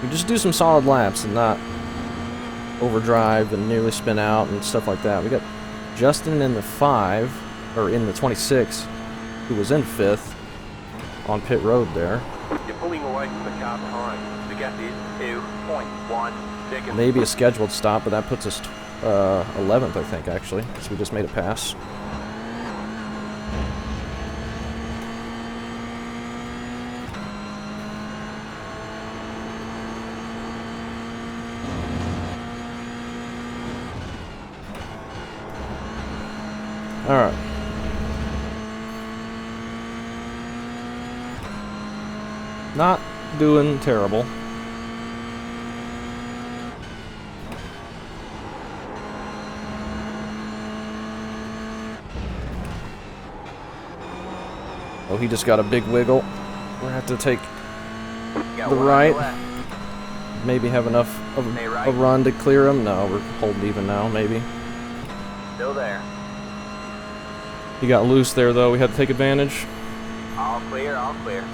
You just do some solid laps and not overdrive and nearly spin out and stuff like that. We got Justin in the 5, or in the 26, who was in 5th on pit road there. You're pulling away from the car behind. The gap is 2.1 seconds. Maybe a scheduled stop, but that puts us 11th, I think, actually, because we just made a pass. Alright. Not doing terrible. Oh, he just got a big wiggle. We're gonna have to take Got the one on right. left. Maybe have enough of Stay right. a run to clear him. No, we're holding even now, maybe. Still there. He got loose there, though. We had to take advantage. All clear, all clear.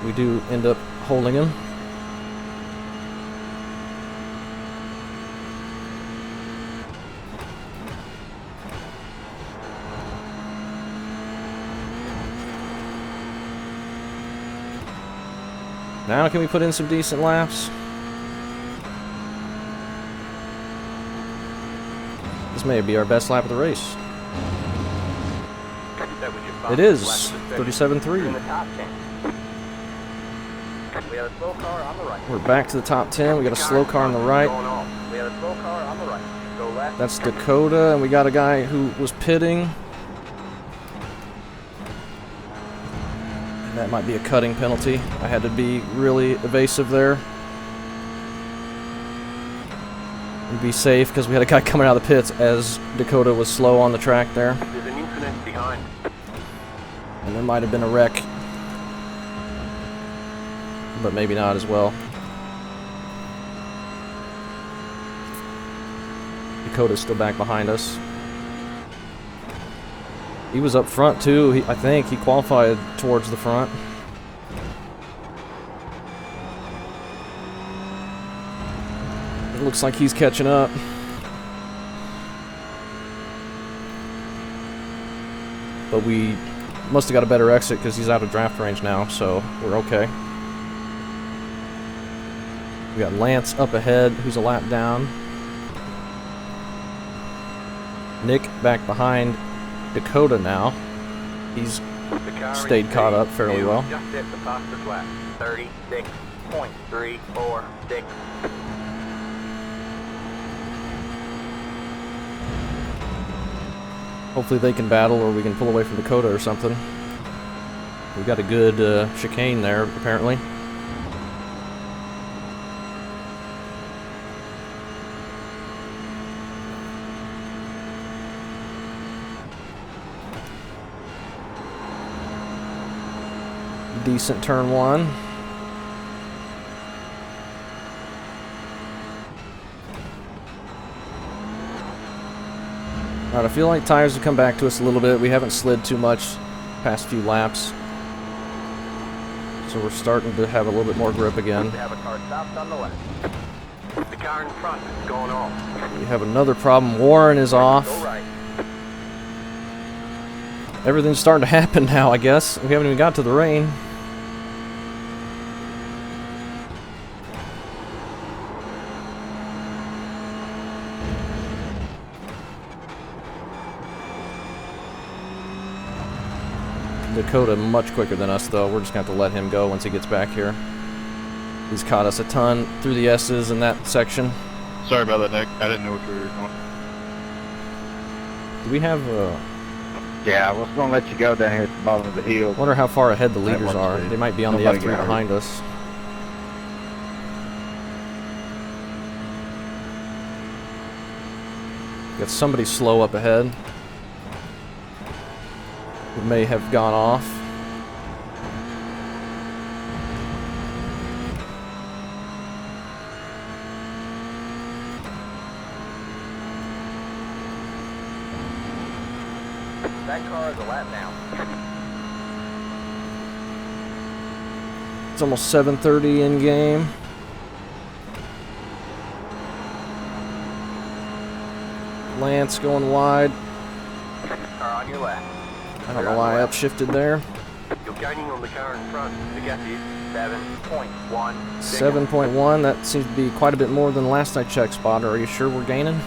We do end up holding him. Now can we put in some decent laps? This may be our best lap of the race. That was your It fastest is lap of the session. You're in the 37.3. top 10. We have a slow car on the right. We're back to the top 10. We got a slow car on the right. Going on. We have a slow car on the right. Go left. That's Dakota, and we got a guy who was pitting. And that might be a cutting penalty. I had to be really evasive there. And be safe, because we had a guy coming out of the pits as Dakota was slow on the track there. There's an incident behind. And there might have been a wreck. But maybe not as well. Dakota's still back behind us. He was up front too. I think he qualified towards the front. It looks like he's catching up. But we must have got a better exit because he's out of draft range now, so we're okay. We got Lance up ahead, who's a lap down. Nick back behind Dakota now. He's stayed caught up fairly well. Just hit the fastest lap. 36.346. Hopefully they can battle or we can pull away from Dakota or something. We've got a good chicane there, apparently. Decent turn one. Alright, I feel like tires have come back to us a little bit. We haven't slid too much past few laps. So we're starting to have a little bit more grip again. We have a car stopped on the left. The car in front is going off. We have another problem. Warren is off. Go right. Everything's starting to happen now, I guess. We haven't even got to the rain. Dakota much quicker than us, though. We're just going to have to let him go once he gets back here. He's caught us a ton through the S's in that section. Sorry about that, Nick. I didn't know what you were doing. Do we have Yeah, I was gonna let you go down here at the bottom of the hill. wonder how far ahead the That leaders one's are. good. They might be on the Nobody F3 got hurt. behind us. Got somebody slow up ahead. Who may have gone off. That car is a lap now. It's almost 7:30 in game. Lance going wide. Car on your left. I don't know why I upshifted there. You're gaining on the car in front. To get you, 7.1. 7.1. That seems to be quite a bit more than last I checked, Spotter. Are you sure we're gaining? I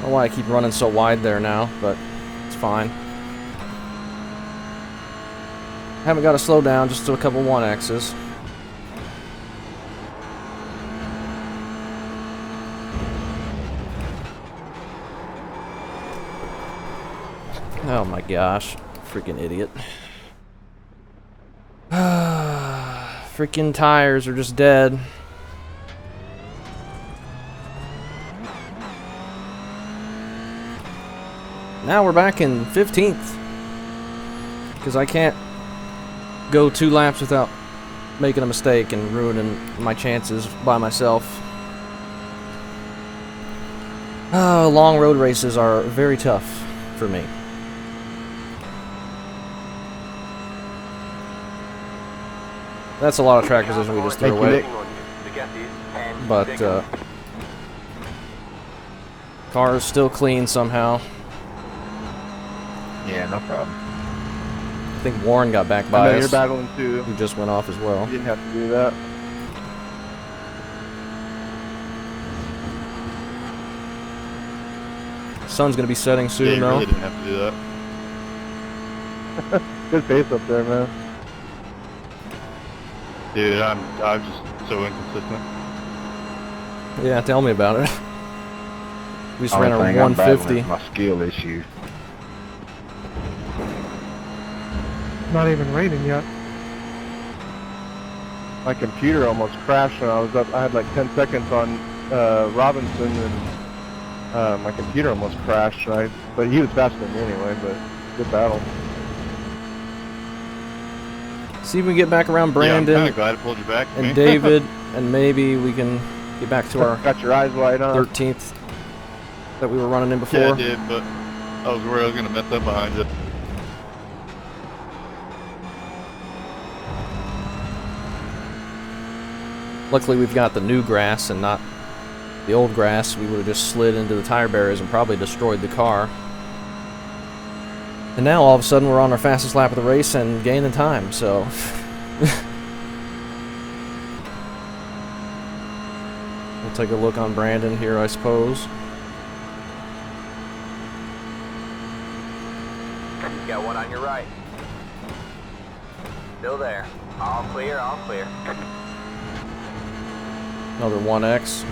don't know why I keep running so wide there now, but it's fine. Haven't got to slow down, just a couple 1X's. Oh my gosh. Freaking idiot. Freaking tires are just dead. Now we're back in 15th. Because I can't go 2 laps without making a mistake and ruining my chances by myself. Long road races are very tough for me. That's a lot of track position we just threw away. But car is still clean somehow. Yeah, no problem. I think Warren got back I by know you're us, battling too. who just went off as well. You didn't have to do that. Sun's gonna be setting Yeah, soon you though. really didn't have to do that. Good pace up there, man. Dude, I'm just so inconsistent. Yeah, tell me about it. We just ran a Only thing I'm battling 150. is my skill issue. Not even raining yet. My computer almost crashed when I was up. I had like 10 seconds on Robinson, and my computer almost crashed. But he was faster than me anyway. But good battle. See if we can get back around Yeah, I'm Brandon kind of glad I pulled you back. and David, and maybe we can get back to our Got your eyes wide on. 13th that we were running in before. Yeah, I did, but I was worried I was going to mess up behind you. Luckily, we've got the new grass and not the old grass. We would have just slid into the tire barriers and probably destroyed the car. And now, all of a sudden, we're on our fastest lap of the race and gaining time, so... We'll take a look on Brandon here, I suppose. You got one on your right. Still there. All clear, all clear. Another 1X.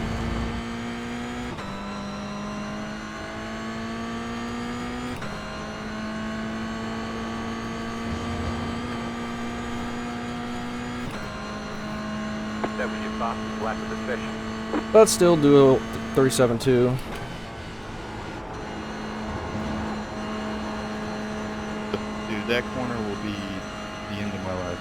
That was your fastest lap of the session. But still do a 37.2. Dude, that corner will be the end of my life.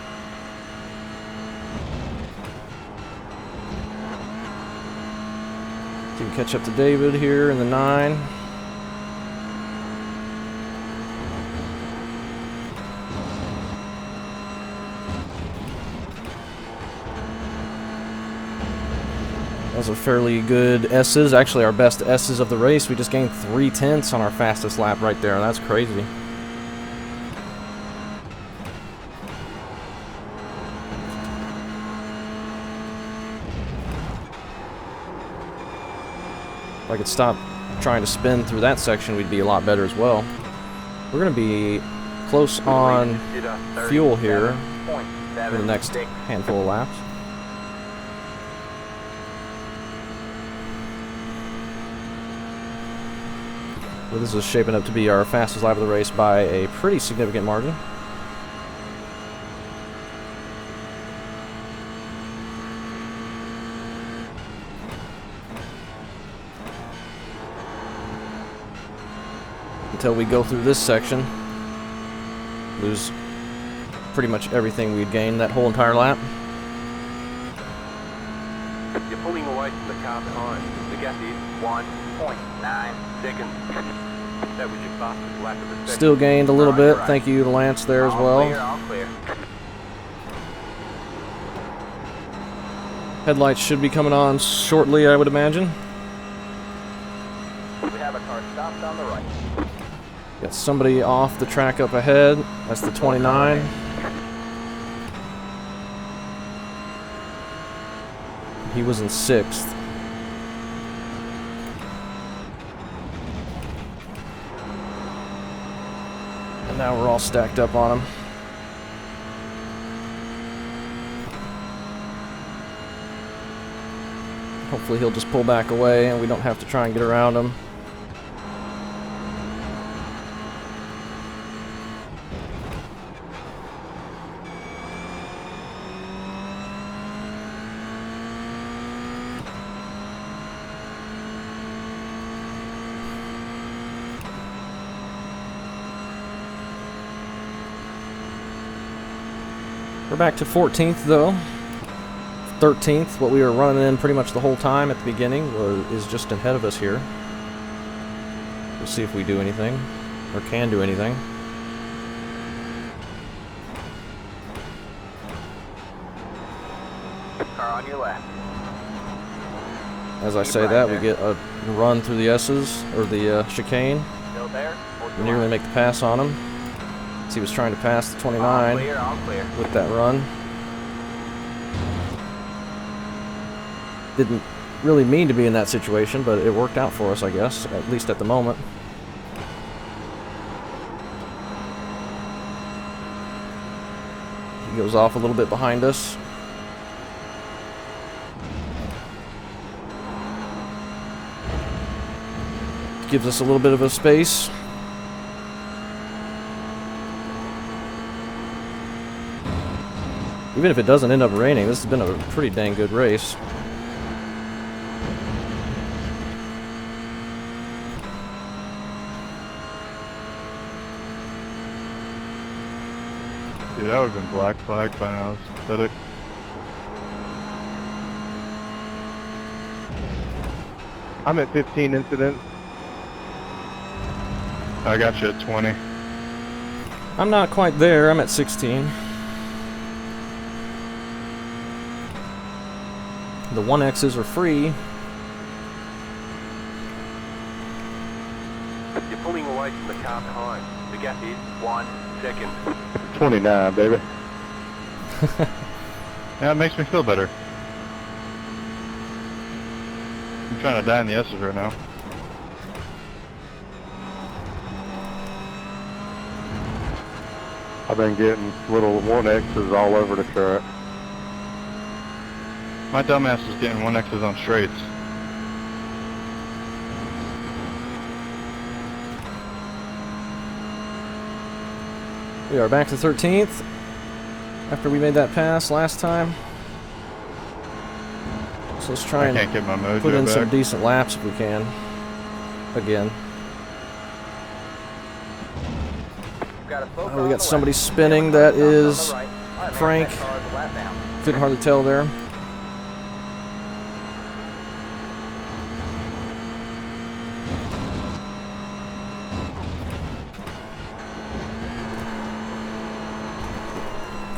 Can catch up to David here in the 9. Those are fairly good S's. Actually, our best S's of the race. We just gained 3/10 on our fastest lap right there. That's crazy. If I could stop trying to spin through that section, we'd be a lot better as well. We're going to be close on fuel here for the next handful of laps. Well, this is shaping up to be our fastest lap of the race by a pretty significant margin. Until we go through this section, lose pretty much everything we'd gained that whole entire lap. You're pulling away from the car behind. The gap is 1.9 seconds. That was your fastest lap of the session. Still gained a little bit. Thank you to Lance there as All clear, well. all clear. Headlights should be coming on shortly, I would imagine. We have a car stopped on the right. Got somebody off the track up ahead. That's the 29. He was in 6th. And now we're all stacked up on him. Hopefully he'll just pull back away and we don't have to try and get around him. We're back to 14th though. 13th, what we were running in pretty much the whole time at the beginning, is just ahead of us here. We'll see if we do anything, or can do anything. Car on your left. As I say that, we get a run through the S's, or the chicane. Still there? We nearly make the pass on him. He was trying to pass the All 29 clear, all clear. with that run. Didn't really mean to be in that situation, but it worked out for us, I guess, at least at the moment. He goes off a little bit behind us. Gives us a little bit of a space. Even if it doesn't end up raining, this has been a pretty dang good race. Dude, that would have been black flag by now. It's pathetic. I'm at 15 incidents. I got you at 20. I'm not quite there. I'm at 16. The 1Xs are free. You're pulling away from the car behind. The gap is 1 second. 29, baby. Yeah, it makes me feel better. I'm trying to die in the S's right now. I've been getting little 1Xs all over the track. My dumbass is getting 1X's on straights. We are back to 13th after we made that pass last time. So let's try I and can't get my mojo put in some back. decent laps if we can. Again. Oh, we got somebody spinning. That is Frank. Couldn't hardly tell there.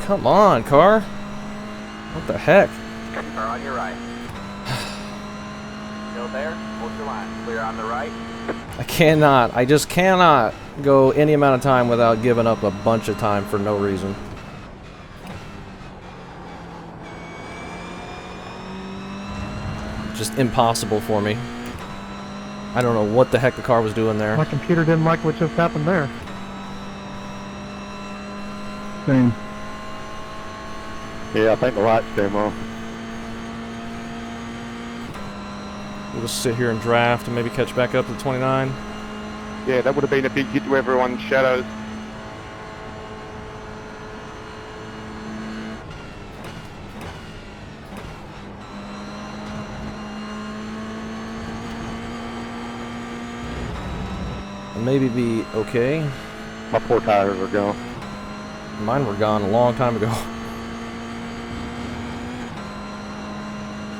Come on, car. What the heck? Car on your right. Still there? Hold your line. Clear on the right. I cannot. I just cannot go any amount of time without giving up a bunch of time for no reason. Just impossible for me. I don't know what the heck the car was doing there. My computer didn't like what just happened there. Same. Yeah, I think the lights came on. We'll just sit here and draft and maybe catch back up to 29. Yeah, that would have been a big hit to everyone's shadows. And maybe be okay. My poor tires are gone. Mine were gone a long time ago.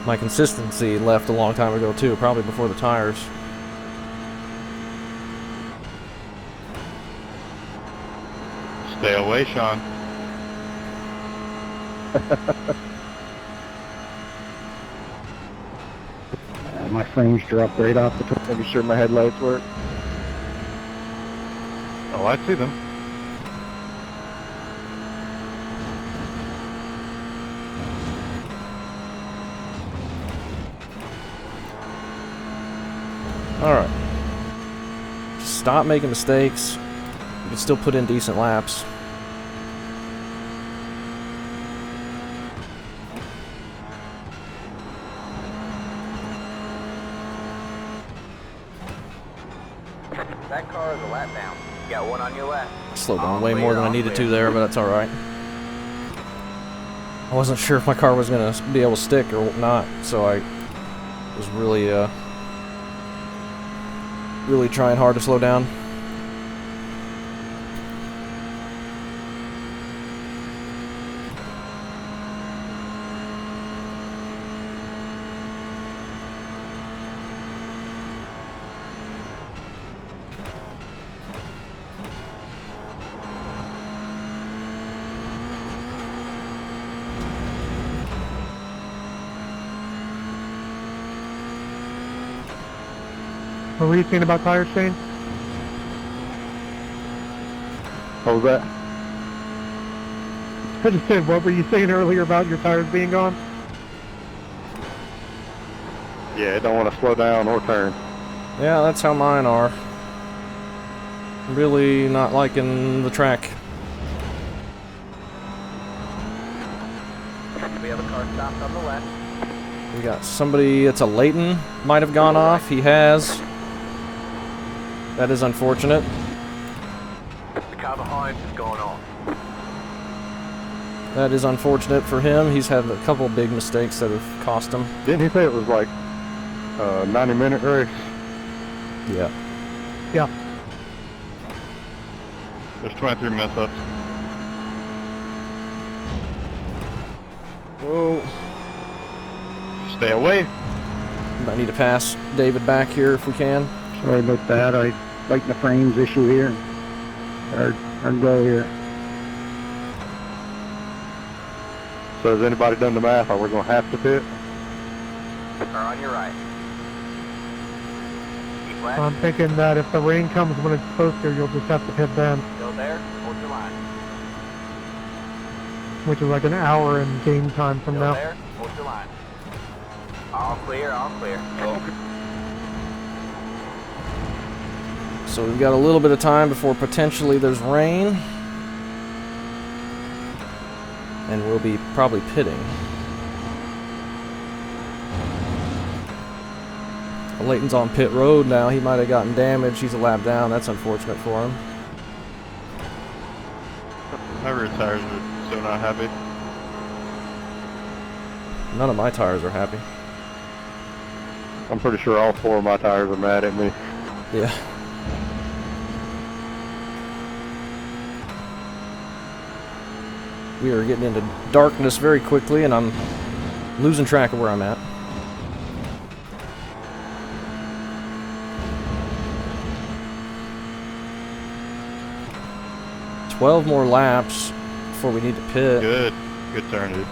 My consistency left a long time ago too, probably before the tires. Stay away, Sean. My frames dropped right off the top. Making sure my headlights work. Oh, I see them. Alright. Just stop making mistakes. You can still put in decent laps. That car is a lap down. You got one on your left. I slowed down All way more clear, than I all needed to clear. there, but that's alright. I wasn't sure if my car was going to be able to stick or not, so I was really trying hard to slow down. What were you saying about tires, Shane? What was that? I just said, what were you saying earlier about your tires being gone? Yeah, I don't want to slow down or turn. Yeah, that's how mine are. Really not liking the track. We have a car stopped on the left. We got somebody, it's a Leighton, might have gone off. He has. That is unfortunate. The car behind has gone off. That is unfortunate for him. He's had a couple big mistakes that have cost him. Didn't he say it was like a 90-minute race? Yeah. Yeah. There's 23 mess ups. Whoa. Stay away. Might need to pass David back here if we can. Sorry about that. I like the frames issue here. Hard go here. So has anybody done the math? Are we going to have to pit? Car on your right. Keep left. I'm thinking that if the rain comes when it's supposed to, you'll just have to pit then, Still there. Hold your line. which is like an hour in game time from Still now. there. Hold your line. All clear. All clear. So we've got a little bit of time before potentially there's rain. And we'll be probably pitting. Layton's on pit road now. He might have gotten damaged. He's a lap down. That's unfortunate for him. My rear tires are so not happy. None of my tires are happy. I'm pretty sure all 4 of my tires are mad at me. Yeah. We are getting into darkness very quickly, and I'm losing track of where I'm at. $12 more laps before we need to pit. Good. Good turn, dude.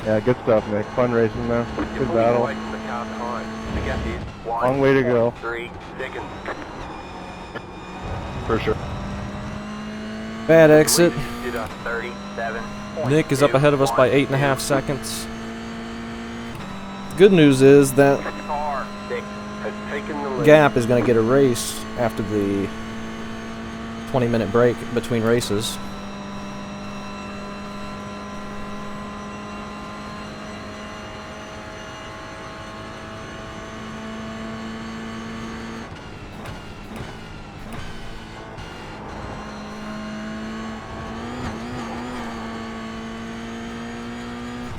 Yeah, good stuff, Nick. Fun racing, man. You're Good pulling battle. away from the car behind. The gap is Long way to go. 3 seconds. For sure. Bad exit. Did a 37. Nick is up ahead of us by 8.5 seconds. Good news is that Car 6 has taken the lead. Gap is going to get a race after the 20-minute break between races.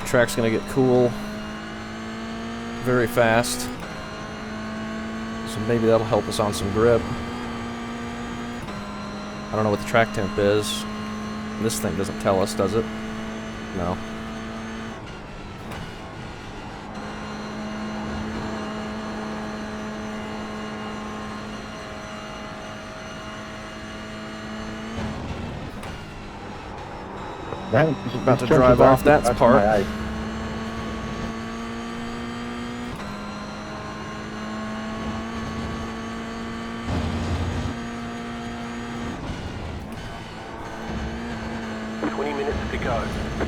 Track's going to get cool very fast, so maybe that'll help us on some grip. I don't know what the track temp is. This thing doesn't tell us, does it? No. That, About to drive off that part.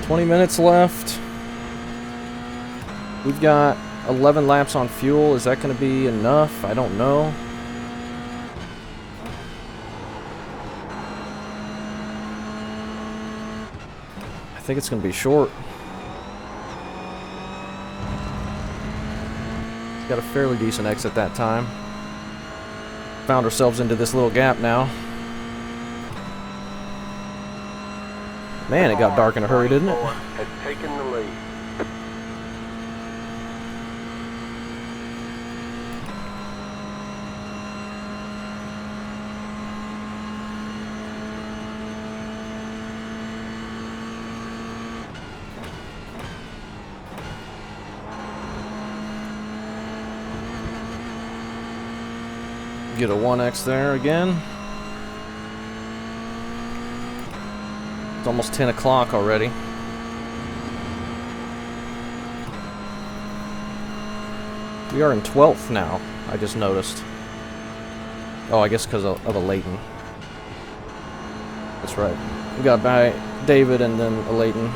20 minutes left. We've got 11 laps on fuel. Is that going to be enough? I don't know. I think it's going to be short. It's got a fairly decent exit that time. Found ourselves into this little gap now. Man, it got dark in a hurry, didn't it? Has taken the lead. Get a 1X there again. It's almost 10 o'clock already. We are in 12th now, I just noticed. Oh, I guess because of a Leighton. That's right. We got by David and then a Leighton.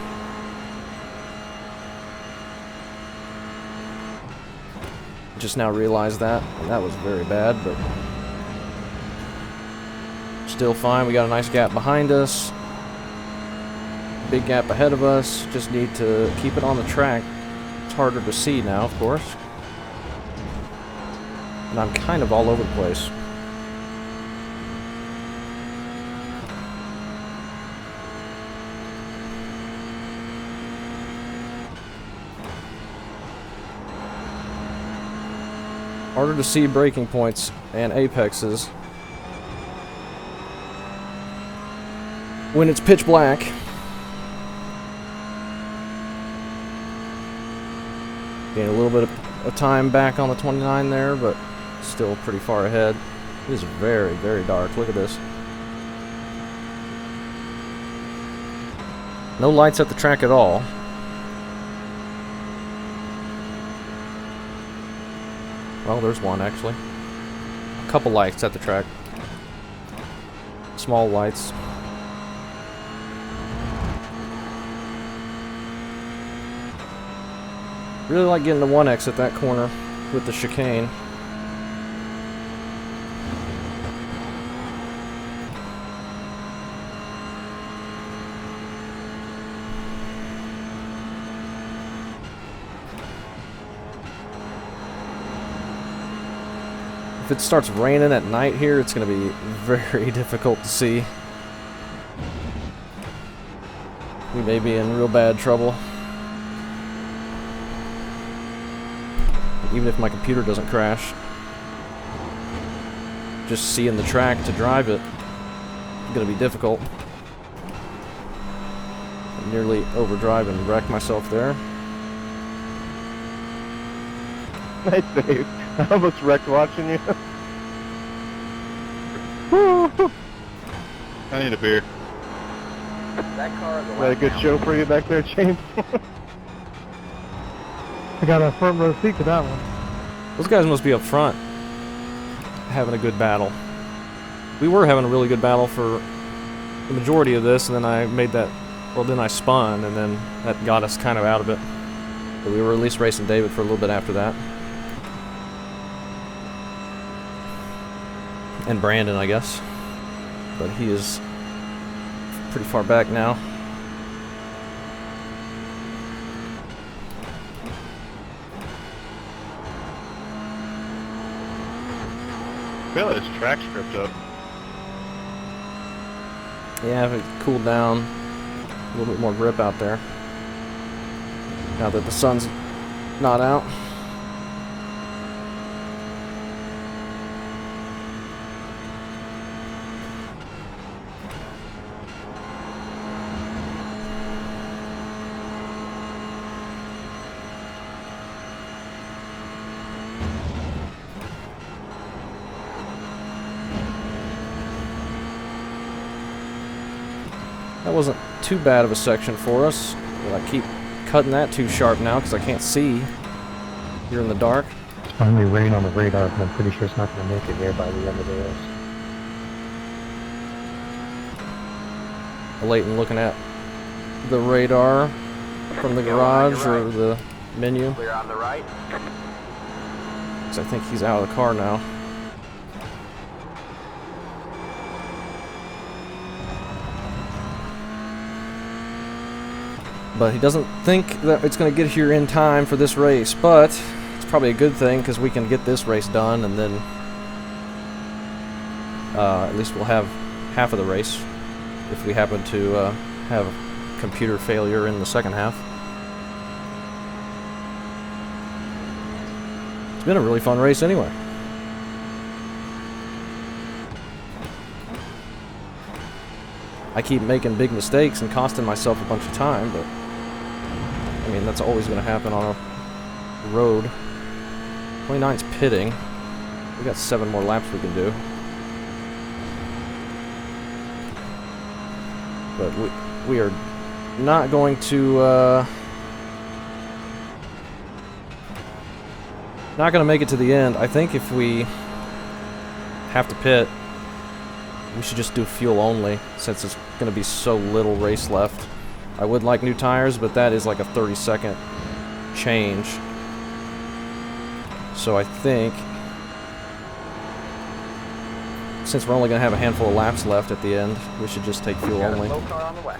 Just now realized that, and that was very bad, but still fine. We got a nice gap behind us. Big gap ahead of us. Just need to keep it on the track. It's harder to see now, of course. And I'm kind of all over the place. Harder to see braking points and apexes when it's pitch black. Gain a little bit of time back on the 29 there, but still pretty far ahead. It is very, very dark. Look at this. No lights at the track at all. Well, there's one actually. A couple lights at the track. Small lights. Really like getting the 1X at that corner with the chicane. If it starts raining at night here, it's going to be very difficult to see. We may be in real bad trouble. Even if my computer doesn't crash. Just seeing the track to drive it is going to be difficult. I nearly overdrive and wreck myself there. Nice, Dave. I almost wrecked watching you. I need a beer. That car is Is that a good show for you back there, James? I got a front row seat to that one. Those guys must be up front having a good battle. We were having a really good battle for the majority of this, and then I made that, well, then I spun, and then that got us kind of out of it. But we were at least racing David for a little bit after that. And Brandon, I guess. But he is pretty far back now. I feel like this track's stripped up. Yeah, if it cooled down, a little bit more grip out there. Now that the sun's not out. That wasn't too bad of a section for us. But I keep cutting that too sharp now because I can't see here in the dark. It's finally rain on the radar, but I'm pretty sure it's not going to make it here by the end of the race. Leighton looking at the radar from the garage or the menu. Clear on the right. 'Cause I think he's out of the car now. But he doesn't think that it's going to get here in time for this race, but it's probably a good thing because we can get this race done, and then at least we'll have half of the race if we happen to have a computer failure in the second half. It's been a really fun race anyway. I keep making big mistakes and costing myself a bunch of time, but I mean, that's always going to happen on a road. 29's pitting. We got 7 more laps we can do. But we are not going to not going to make it to the end. I think if we have to pit, we should just do fuel only, since it's going to be so little race left. I would like new tires, but that is like a 30-second change. So I think, since we're only going to have a handful of laps left at the end, we should just take fuel Got a only. slow car on the way.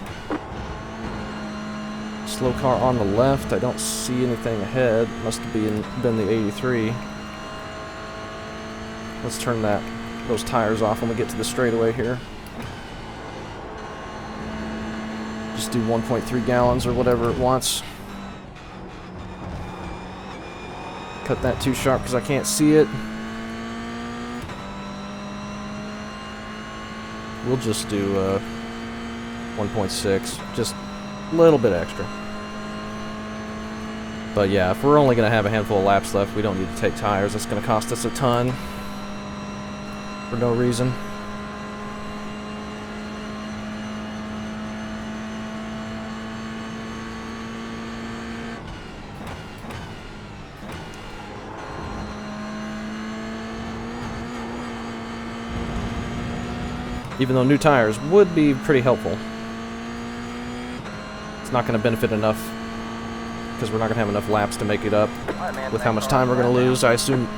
Slow car on the left. I don't see anything ahead. Must have been the 83. Let's turn those tires off when we get to the straightaway here. Just do 1.3 gallons or whatever it wants. Cut that too sharp because I can't see it. We'll just do 1.6, just a little bit extra. But yeah, if we're only going to have a handful of laps left, we don't need to take tires. That's going to cost us a ton for no reason. Even though new tires would be pretty helpful. It's not going to benefit enough because we're not going to have enough laps to make it up with how much time we're going to lose. I assume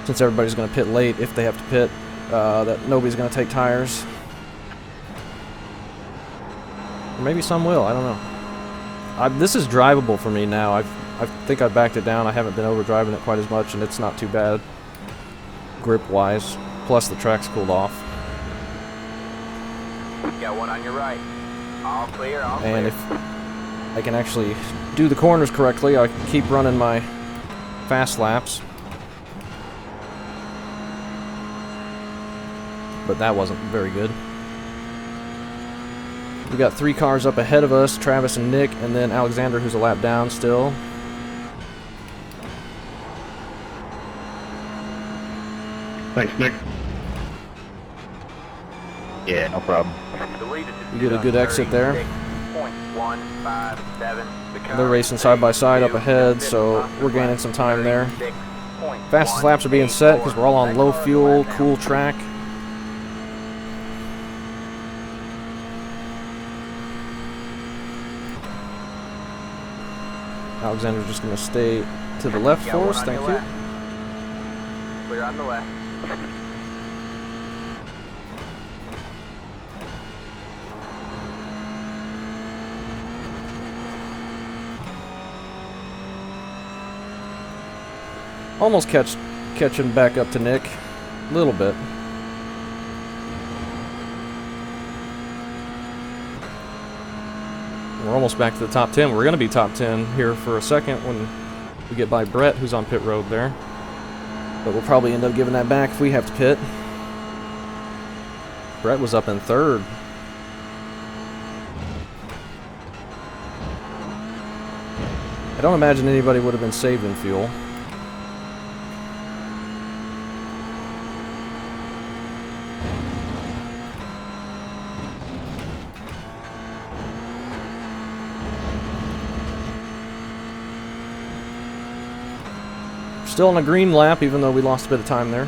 since everybody's going to pit late, if they have to pit, that nobody's going to take tires. Or maybe some will, I don't know. This is drivable for me now. I think I backed it down. I haven't been overdriving it quite as much, and it's not too bad grip-wise. Plus the track's cooled off. Got one on your right. All clear, all clear. And if I can actually do the corners correctly, I can keep running my fast laps. But that wasn't very good. We got 3 cars up ahead of us, Travis and Nick, and then Alexander, who's a lap down still. Thanks, Nick. Yeah, no problem. You get a good exit there. 6.157. They're racing side by side up ahead, so we're gaining some time there. Fastest laps are being set because we're all on low fuel, cool track. Alexander's just going to stay to the left for us, thank you. Clear on the left. Almost catching back up to Nick. A little bit. We're almost back to the top 10. We're going to be top 10 here for a second when we get by Brett, who's on pit road there. But we'll probably end up giving that back if we have to pit. Brett was up in 3rd. I don't imagine anybody would have been saving fuel. Still on a green lap, even though we lost a bit of time there.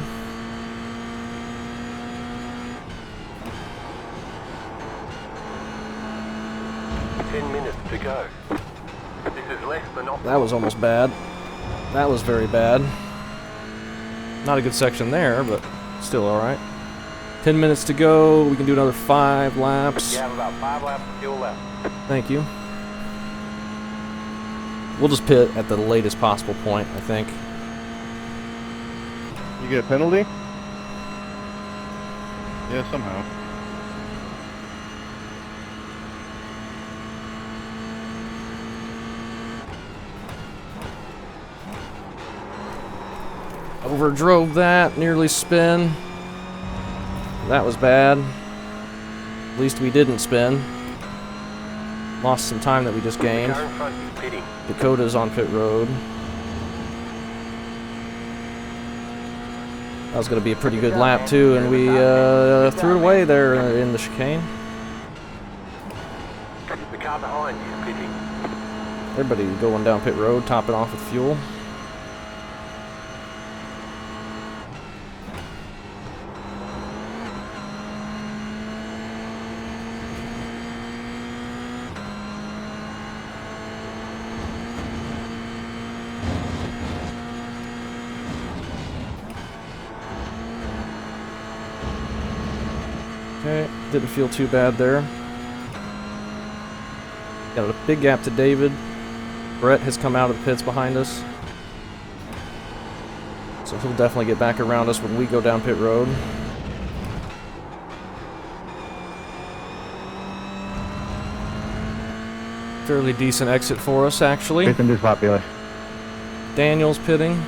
To go. This is less than optimal. That was almost bad. That was very bad. Not a good section there, but still alright. 10 minutes to go. We can do another 5 laps. You have about 5 laps of fuel left. Thank you. We'll just pit at the latest possible point, I think. You get a penalty? Yeah, somehow. Overdrove that, nearly spin. That was bad. At least we didn't spin. Lost some time that we just gained. Car in front is pitting. Dakota's on pit road. That was going to be a pretty good lap too, and we threw it away there in the chicane. The car behind you is pitting. Everybody going down pit road, topping off with fuel. Okay, didn't feel too bad there. Got a big gap to David. Brett has come out of the pits behind us. So he'll definitely get back around us when we go down pit road. Fairly decent exit for us, actually. It's been popular. Daniel's pitting.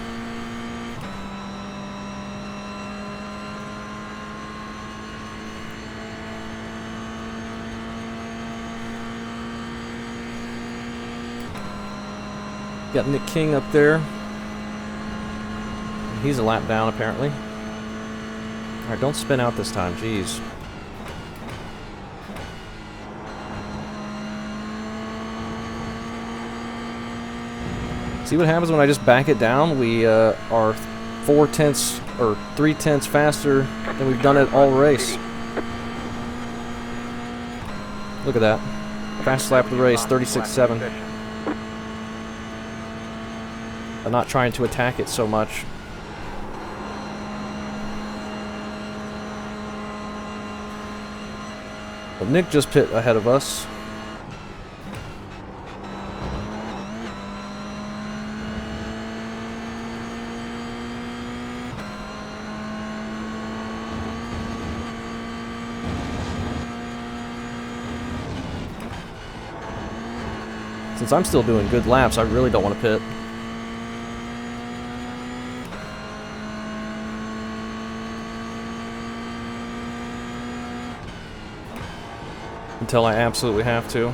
Got Nick King up there. He's a lap down, apparently. Alright, don't spin out this time, jeez. See what happens when I just back it down? We are 4/10 or 3/10 faster than we've done it all race. Look at that. Fastest lap of the race, 36.7. I'm not trying to attack it so much. But Nick just pit ahead of us. Since I'm still doing good laps, I really don't want to pit. Until I absolutely have to.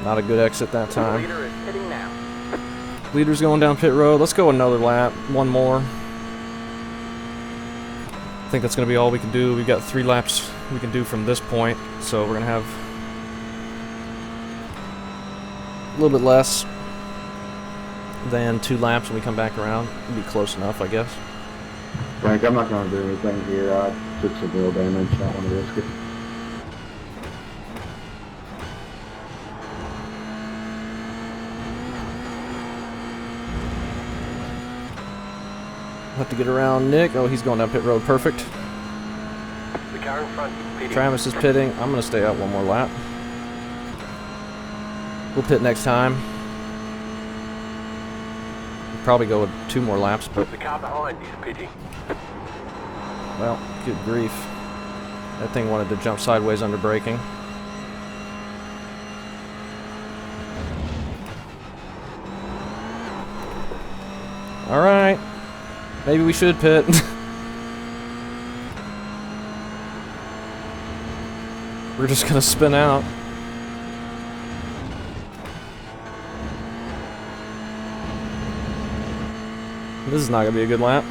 Not a good exit that time. Leader is pitting now. Leader's going down pit road. Let's go another lap. One more. I think that's going to be all we can do. We've got 3 laps we can do from this point, so we're going to have a little bit less than 2 laps when we come back around. It'll be close enough, I guess. Frank, I'm not going to do anything here. I took some real damage. I don't want to risk it. Have to get around Nick. Oh, he's going down pit road. Perfect. The car in front is pitting. Travis is pitting. I'm going to stay out one more lap. We'll pit next time. We'll probably go with 2 more laps, but... The car behind is pitting. Well, good grief. That thing wanted to jump sideways under braking. Alright. Maybe we should pit. We're just gonna spin out. This is not gonna be a good lap.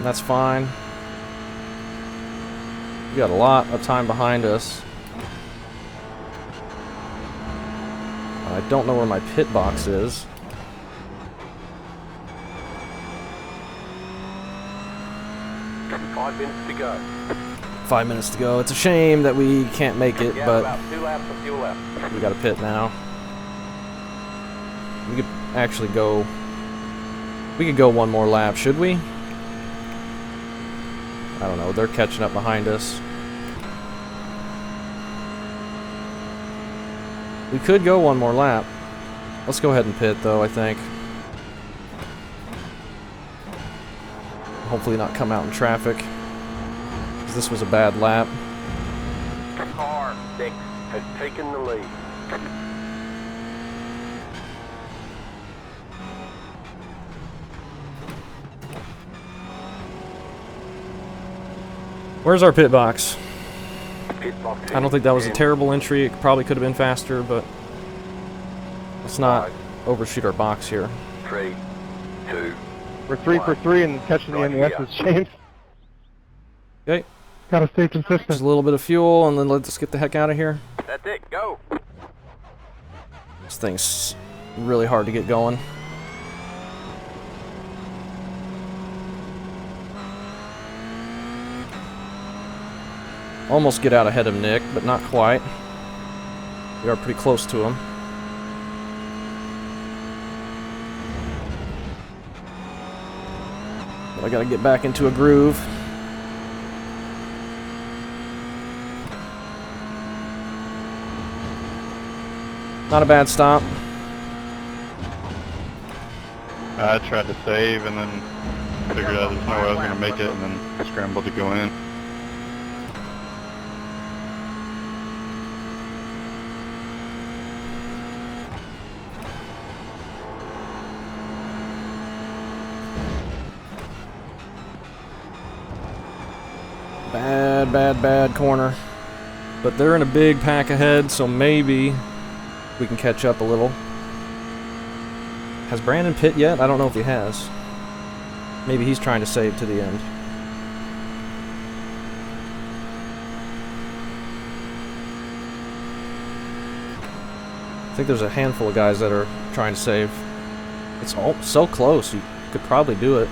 That's fine. We got a lot of time behind us. I don't know where my pit box is. Five minutes to go. 5 minutes to go. It's a shame that we can't make it, Yeah, but about 2 laps of fuel left. we got to pit now. We could actually go... We could go 1 more lap, should we? I don't know, they're catching up behind us. We could go 1 more lap. Let's go ahead and pit, though, I think. Hopefully not come out in traffic, because this was a bad lap. Car 6 has taken the lead. Where's our pit box? Pit box I don't think that was a in terrible entry. It probably could have been faster, but let's not 5, overshoot our box here. 3, 2. We're 3 for 3 and catching the NES's James. Okay, Got to stay just consistent. a little bit of fuel, and then let's get the heck out of here. That's it. Go. This thing's really hard to get going. Almost get out ahead of Nick, but not quite. We are pretty close to him. But I gotta get back into a groove. Not a bad stop. I tried to save and then figured out there's no way I was going to make it and then scrambled to go in. Bad corner. But they're in a big pack ahead, so maybe we can catch up a little. Has Brandon pit yet? I don't know if he has. Maybe he's trying to save to the end. I think there's a handful of guys that are trying to save. It's all so close, you could probably do it.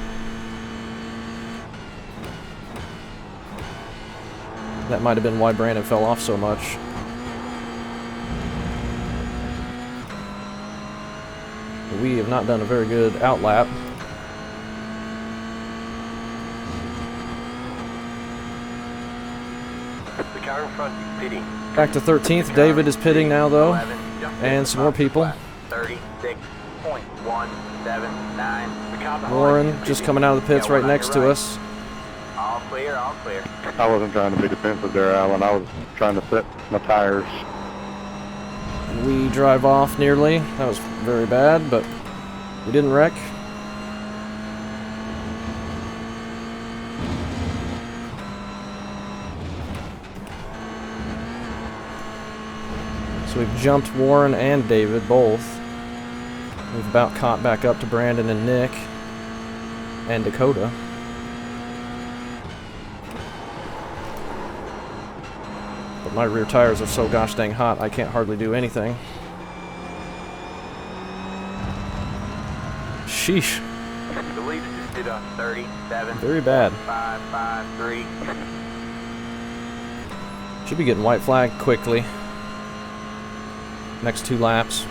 That might have been why Brandon fell off so much. We have not done a very good outlap. The car in front is pitting. Back to 13th. David is pitting now, though. 11, just And some more people. 36.179. The car behind Warren is just pitting. coming out of the pits Got one right on next your to right. us. All clear, all clear. I wasn't trying to be defensive there, Alan. I was trying to set my tires. We drive off nearly. That was very bad, but we didn't wreck. So we've jumped Warren and David, both. We've about caught back up to Brandon and Nick and Dakota. But my rear tires are so gosh dang hot, I can't hardly do anything. Sheesh. The lead is did 37. Very bad. 553. Should be getting white flag quickly. Next 2 laps.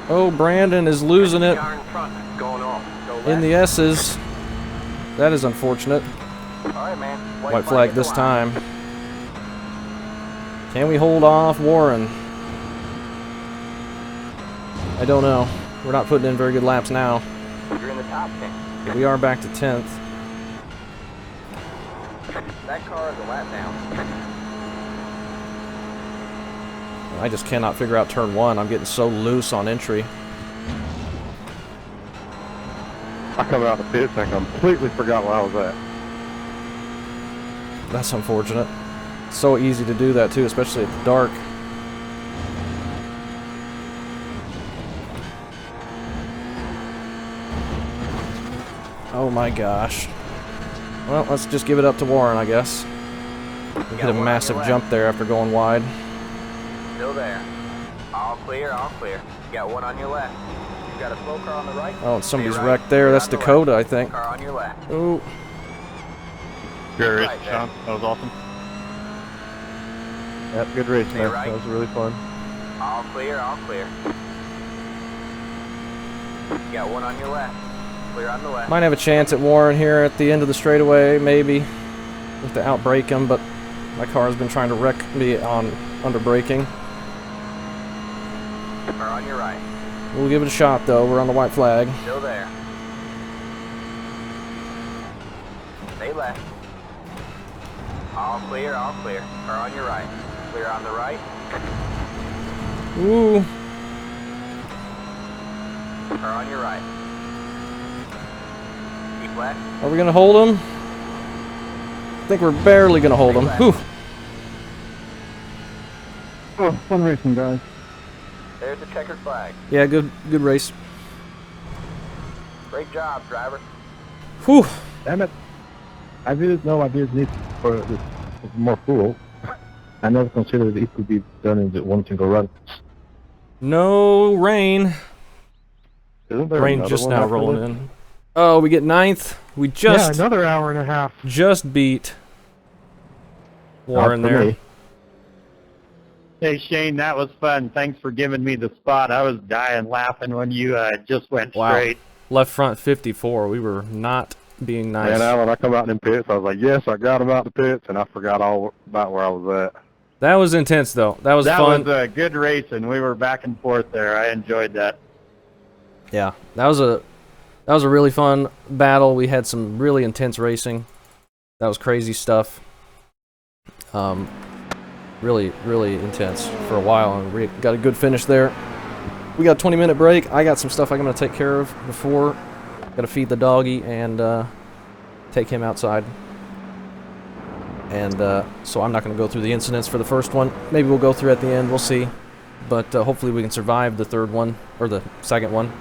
Oh, Brandon is losing it Car in front is going off. Go in left. the S's. That is unfortunate. All right, man. White flag at the this line. time. Can we hold off Warren? I don't know. We're not putting in very good laps now. You're in the top 10. We are back to 10th. That car is a lap down. I just cannot figure out turn 1. I'm getting so loose on entry. I come out the pits and I completely forgot where I was at. That's unfortunate. It's so easy to do that too, especially at the dark. Oh my gosh. Well, let's just give it up to Warren, I guess. We hit a massive jump there after going wide. Still there. All clear, all clear. You got one on your left. You got a slow car on the right. Oh, and somebody's Stay right. wrecked there. Clear That's on the Dakota, I left. think. Car on your left. Oh, Good race, Right there. Sean. That was awesome. Yep, good race, Stay man. right. That was really fun. All clear, all clear. You got one on your left. Clear on the left. might have a chance at Warren here at the end of the straightaway, maybe. With to outbrake him, but my car has been trying to wreck me on under braking. Car on your right. We'll give it a shot though. We're on the white flag. Still there. Stay left. All clear, all clear. Car on your right. Clear on the right. Ooh. Car on your right. Keep left. Are we gonna hold him? I think we're barely gonna hold him. Whew. Oh, fun racing, guys. There's the checkered flag. Yeah, good race. Great job, driver. Whew. Damn it. I didn't know I did need for this more fuel. I never considered it could be done in one single run. No rain. Isn't there Rain another just one now after rolling this? in. Oh, we get 9th. We Yeah, just another hour and a half. beat Warren Not for there. me. Hey Shane, that was fun. Thanks for giving me the spot. I was dying laughing when you just went Wow. straight. Left front 54. We were not being nice. Man, Alan, I come out in them pits. I was like, yes, I got him out the pits, and I forgot all about where I was at. That was intense though. That was fun. Was a good racing. We were back and forth there. I enjoyed that. Yeah, that was a really fun battle. We had some really intense racing. That was crazy stuff. Really, really intense for a while, and we got a good finish there. We got a 20-minute break. I got some stuff I'm going to take care of before. Got to feed the doggy and take him outside. And so I'm not going to go through the incidents for the first one. Maybe we'll go through at the end. We'll see. But hopefully we can survive the third one, or the second one,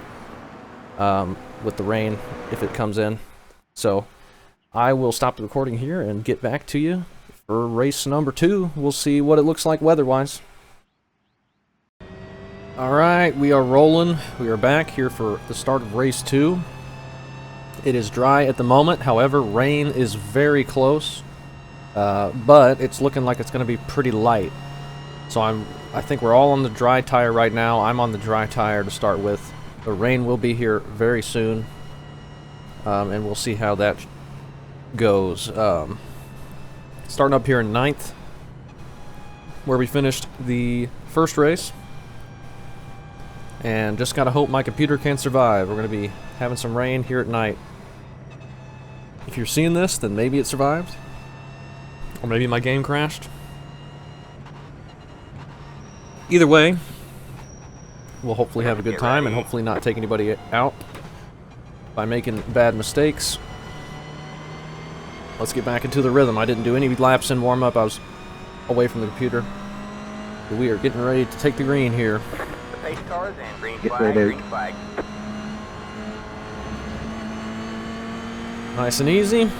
with the rain if it comes in. So I will stop the recording here and get back to you for race number 2. We'll see what it looks like weather-wise. Alright, we are rolling. We are back here for the start of race 2. It is dry at the moment, however, rain is very close. But it's looking like it's going to be pretty light. So I think we're all on the dry tire right now. I'm on the dry tire to start with. The rain will be here very soon. And we'll see how that goes. Starting up here in 9th, where we finished the first race. And just gotta hope my computer can survive. We're gonna be having some rain here at night. If you're seeing this, then maybe it survived. Or maybe my game crashed. Either way, we'll hopefully have a good time and hopefully not take anybody out by making bad mistakes. Let's get back into the rhythm. I didn't do any laps in warm-up. I was away from the computer. But we are getting ready to take the green here. The pace cars and green Get flag, ready. green flag. Nice and easy.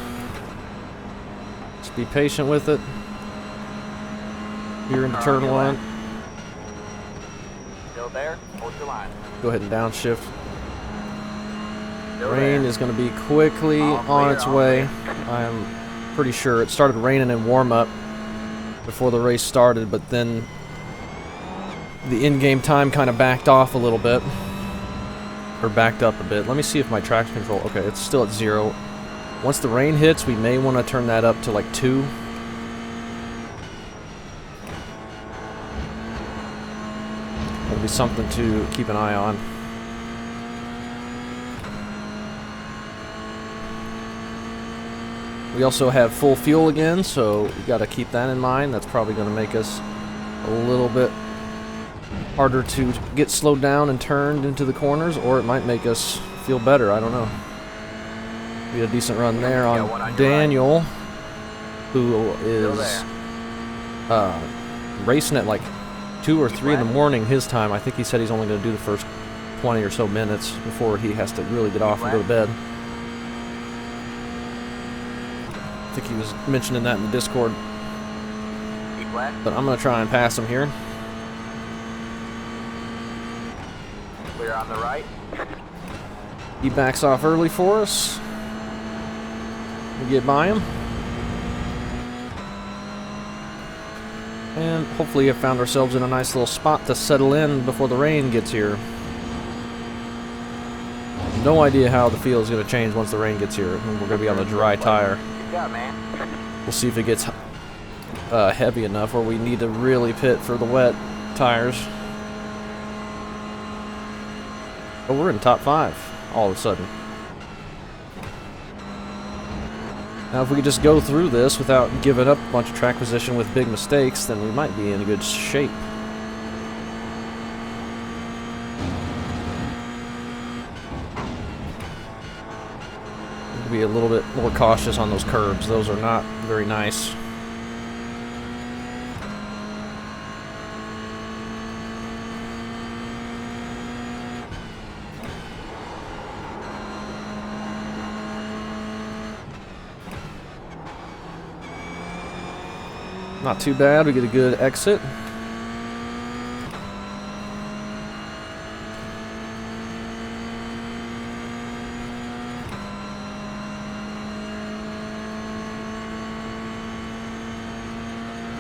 Just be patient with it. Here into turn 1. Still there, hold your line. Go ahead and downshift. Still Rain there. is going to be quickly All on clear, its all way. I'm pretty sure it started raining in warm-up before the race started, but then the in-game time kind of backed off a little bit. Or backed up a bit. Let me see if my traction control... Okay, it's still at 0. Once the rain hits, we may want to turn that up to like 2. That'll be something to keep an eye on. We also have full fuel again, so we got to keep that in mind. That's probably going to make us a little bit harder to get slowed down and turned into the corners, or it might make us feel better. I don't know. We had a decent run there on Daniel, who is racing at like 2 or 3 in the morning his time. I think he said he's only going to do the first 20 or so minutes before he has to really get off and go to bed. I think he was mentioning that in the Discord. Keep left. But I'm going to try and pass him here. Clear on the right. He backs off early for us. We get by him. And hopefully have found ourselves in a nice little spot to settle in before the rain gets here. No idea how the field is going to change once the rain gets here. We're going to be on the dry tire. Good job, man. We'll see if it gets heavy enough where we need to really pit for the wet tires. But we're in top 5 all of a sudden. Now if we could just go through this without giving up a bunch of track position with big mistakes, then we might be in good shape. Be a little bit more cautious on those curbs. Those are not very nice. Not too bad. We get a good exit.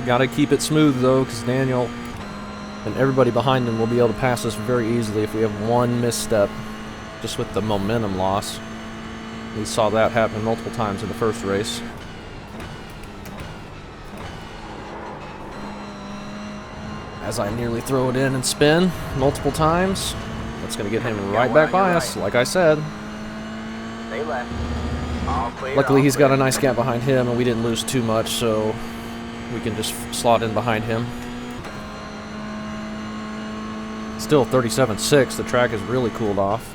Gotta keep it smooth though, because Daniel and everybody behind him will be able to pass us very easily if we have one misstep, just with the momentum loss. We saw that happen multiple times in the first race. As I nearly throw it in and spin multiple times, that's gonna get him right back by us, like I said. Stay left. All clear, Luckily all he's got clear. a nice gap behind him and we didn't lose too much, so we can just slot in behind him. Still 37.6. The track has really cooled off.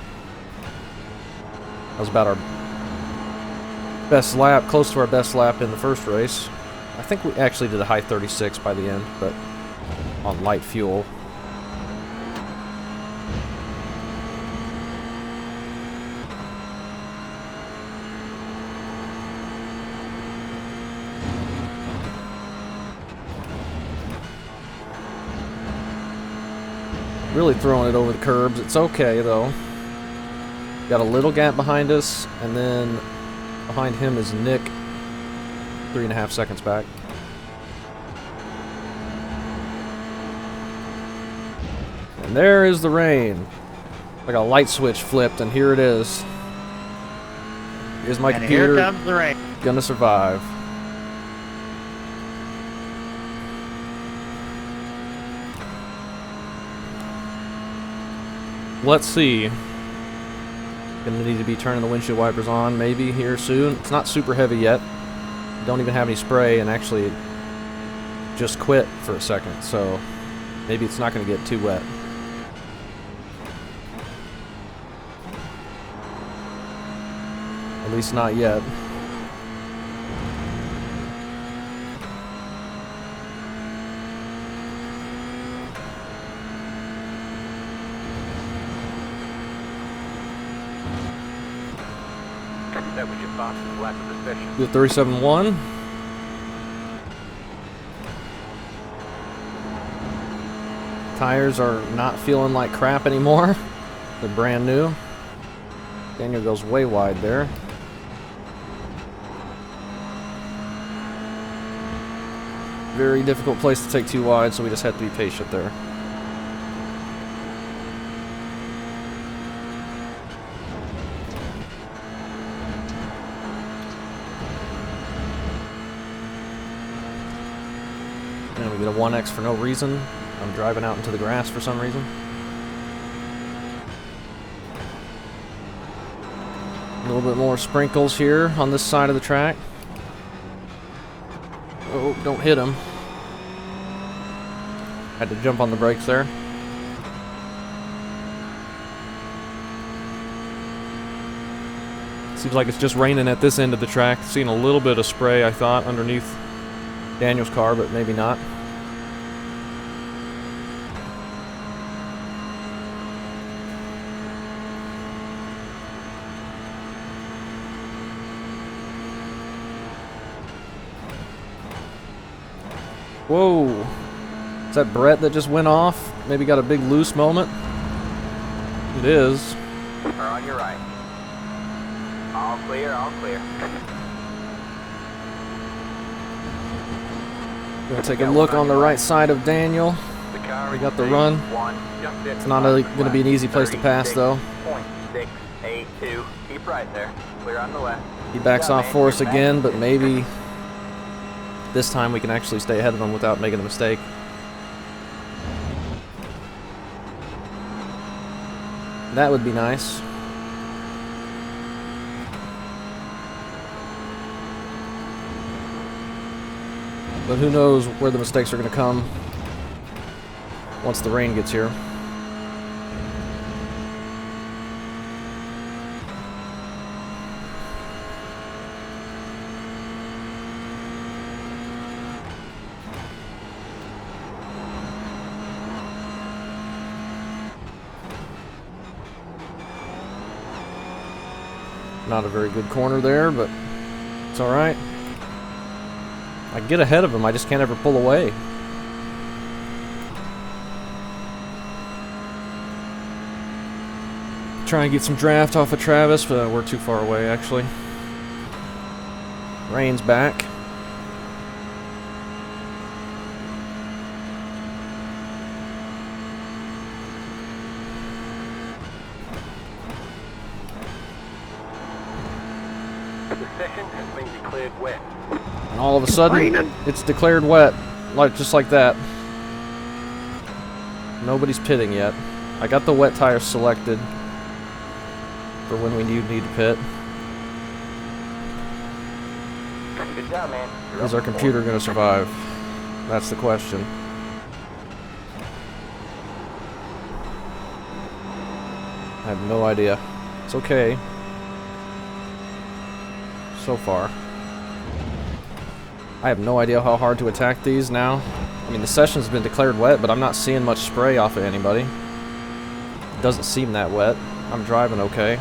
That was about our best lap, close to our best lap in the first race. I think we actually did a high 36 by the end, but on light fuel. Really throwing it over the curbs. It's okay though. Got a little gap behind us, and then behind him is Nick, 3.5 seconds back. And there is the rain. Like a light switch flipped, and here it is. Here's my computer. Here comes the rain. Gonna survive. Let's see. Gonna need to be turning the windshield wipers on maybe here soon. It's not super heavy yet. Don't even have any spray, and actually just quit for a second, so maybe it's not gonna get too wet. At least not yet. That was your fastest lap of the session. Do 37.1. Tires are not feeling like crap anymore. They're brand new. Daniel goes way wide there. Very difficult place to take too wide, so we just have to be patient there. And we get a 1X for no reason. I'm driving out into the grass for some reason. A little bit more sprinkles here on this side of the track. Oh, don't hit him. Had to jump on the brakes there. Seems like it's just raining at this end of the track. Seeing a little bit of spray, I thought, underneath Daniel's car, but maybe not. Whoa! Is that Brett that just went off? Maybe got a big loose moment? It is. We're on your right. All clear, all clear. Gonna take a look on the right side of Daniel. We got the run. It's not gonna be an easy place to pass though. 0.682. Keep right there. Clear on the left. He backs off for us again, but maybe this time we can actually stay ahead of him without making a mistake. That would be nice. But who knows where the mistakes are going to come once the rain gets here. Not a very good corner there, but it's alright. I get ahead of him, I just can't ever pull away. Try and get some draft off of Travis, but we're too far away actually. Rain's back. Wet. And all of a sudden, it's declared wet, just like that. Nobody's pitting yet. I got the wet tires selected for when we need to pit. Good job, man. Is our computer going to survive? That's the question. I have no idea. It's okay. So far. I have no idea how hard to attack these now. I mean, the session's been declared wet, but I'm not seeing much spray off of anybody. It doesn't seem that wet. I'm driving okay.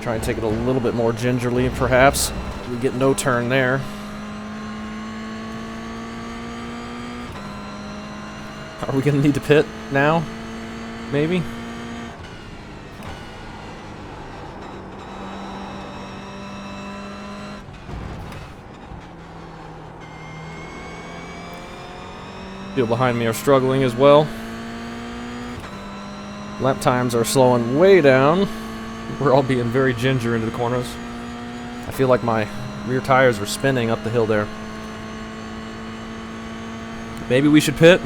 Try and take it a little bit more gingerly, perhaps. We get no turn there. Are we gonna need to pit now? Maybe? People behind me are struggling as well. Lap times are slowing way down. We're all being very ginger into the corners. I feel like my rear tires are spinning up the hill there. Maybe we should pit.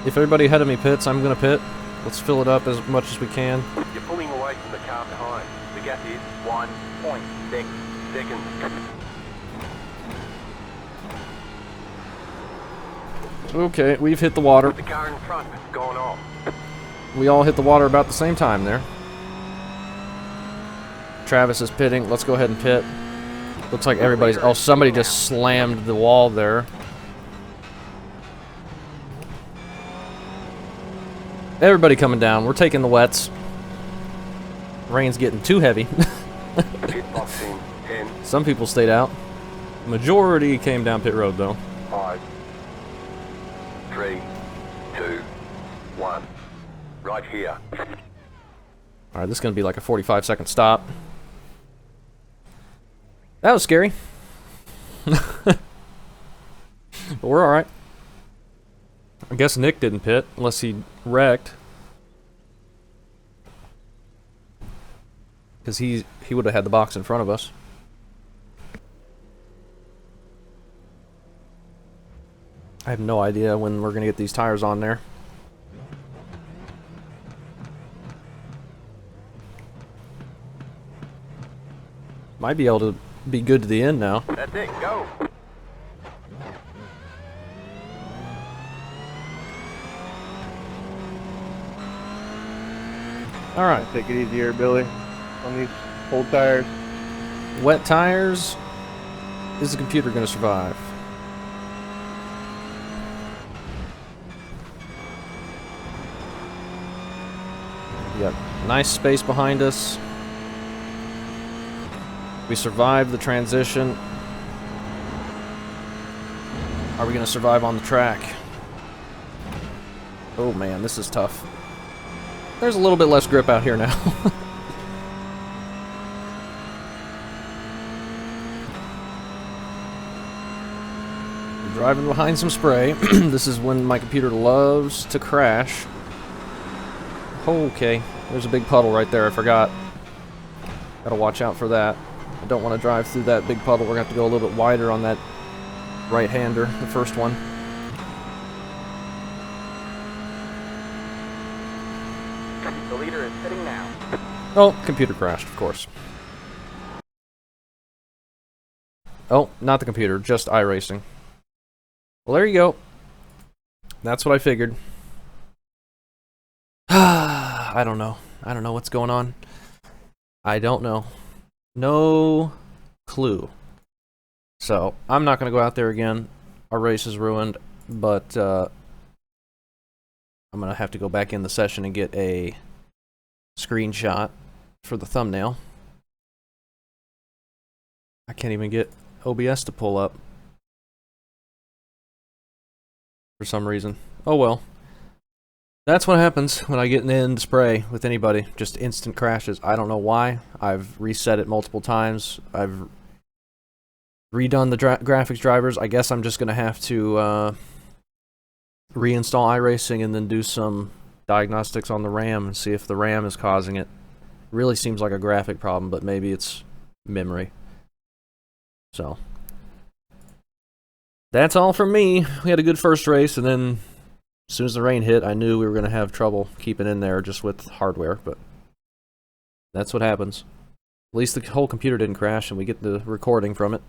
If everybody ahead of me pits, I'm gonna pit. Let's fill it up as much as we can. You're pulling away from the car behind. The gap is 1.6 seconds. Okay, we've hit the water. The car in front has gone off. We all hit the water about the same time there. Travis is pitting. Let's go ahead and pit. Looks like everybody's... Oh, somebody just slammed the wall there. Everybody coming down. We're taking the wets. Rain's getting too heavy. Pit box in 10, Some people stayed out. Majority came down pit road, though. 5, 3, 2, 1. Right here. Alright, this is going to be like a 45-second stop. That was scary. But we're alright. I guess Nick didn't pit, unless he wrecked. Because he would have had the box in front of us. I have no idea when we're going to get these tires on there. Might be able to be good to the end now. That's it, go. Alright. Take it easier, Billy, on these old tires. Wet tires. Is the computer going to survive? We got nice space behind us. We survived the transition. Are we going to survive on the track? Oh man, this is tough. There's a little bit less grip out here now. We're driving behind some spray. This is when my computer loves to crash. Okay, there's a big puddle right there, I forgot. Gotta watch out for that. I don't want to drive through that big puddle. We're going to have to go a little bit wider on that right-hander, the first one. The leader is sitting now. Oh, computer crashed, of course. Oh, not the computer, just iRacing. Well, there you go. That's what I figured. I don't know. I don't know what's going on. I don't know. No clue. So, I'm not going to go out there again. Our race is ruined, but I'm going to have to go back in the session and get a screenshot for the thumbnail. I can't even get OBS to pull up for some reason. Oh well. That's what happens when I get in spray with anybody. Just instant crashes. I don't know why. I've reset it multiple times. I've redone the graphics drivers. I guess I'm just going to have to reinstall iRacing and then do some diagnostics on the RAM and see if the RAM is causing it. Really seems like a graphic problem, but maybe it's memory. So, that's all from me. We had a good first race, and then as soon as the rain hit, I knew we were going to have trouble keeping in there just with hardware, but that's what happens. least the whole computer didn't crash and we get the recording from it.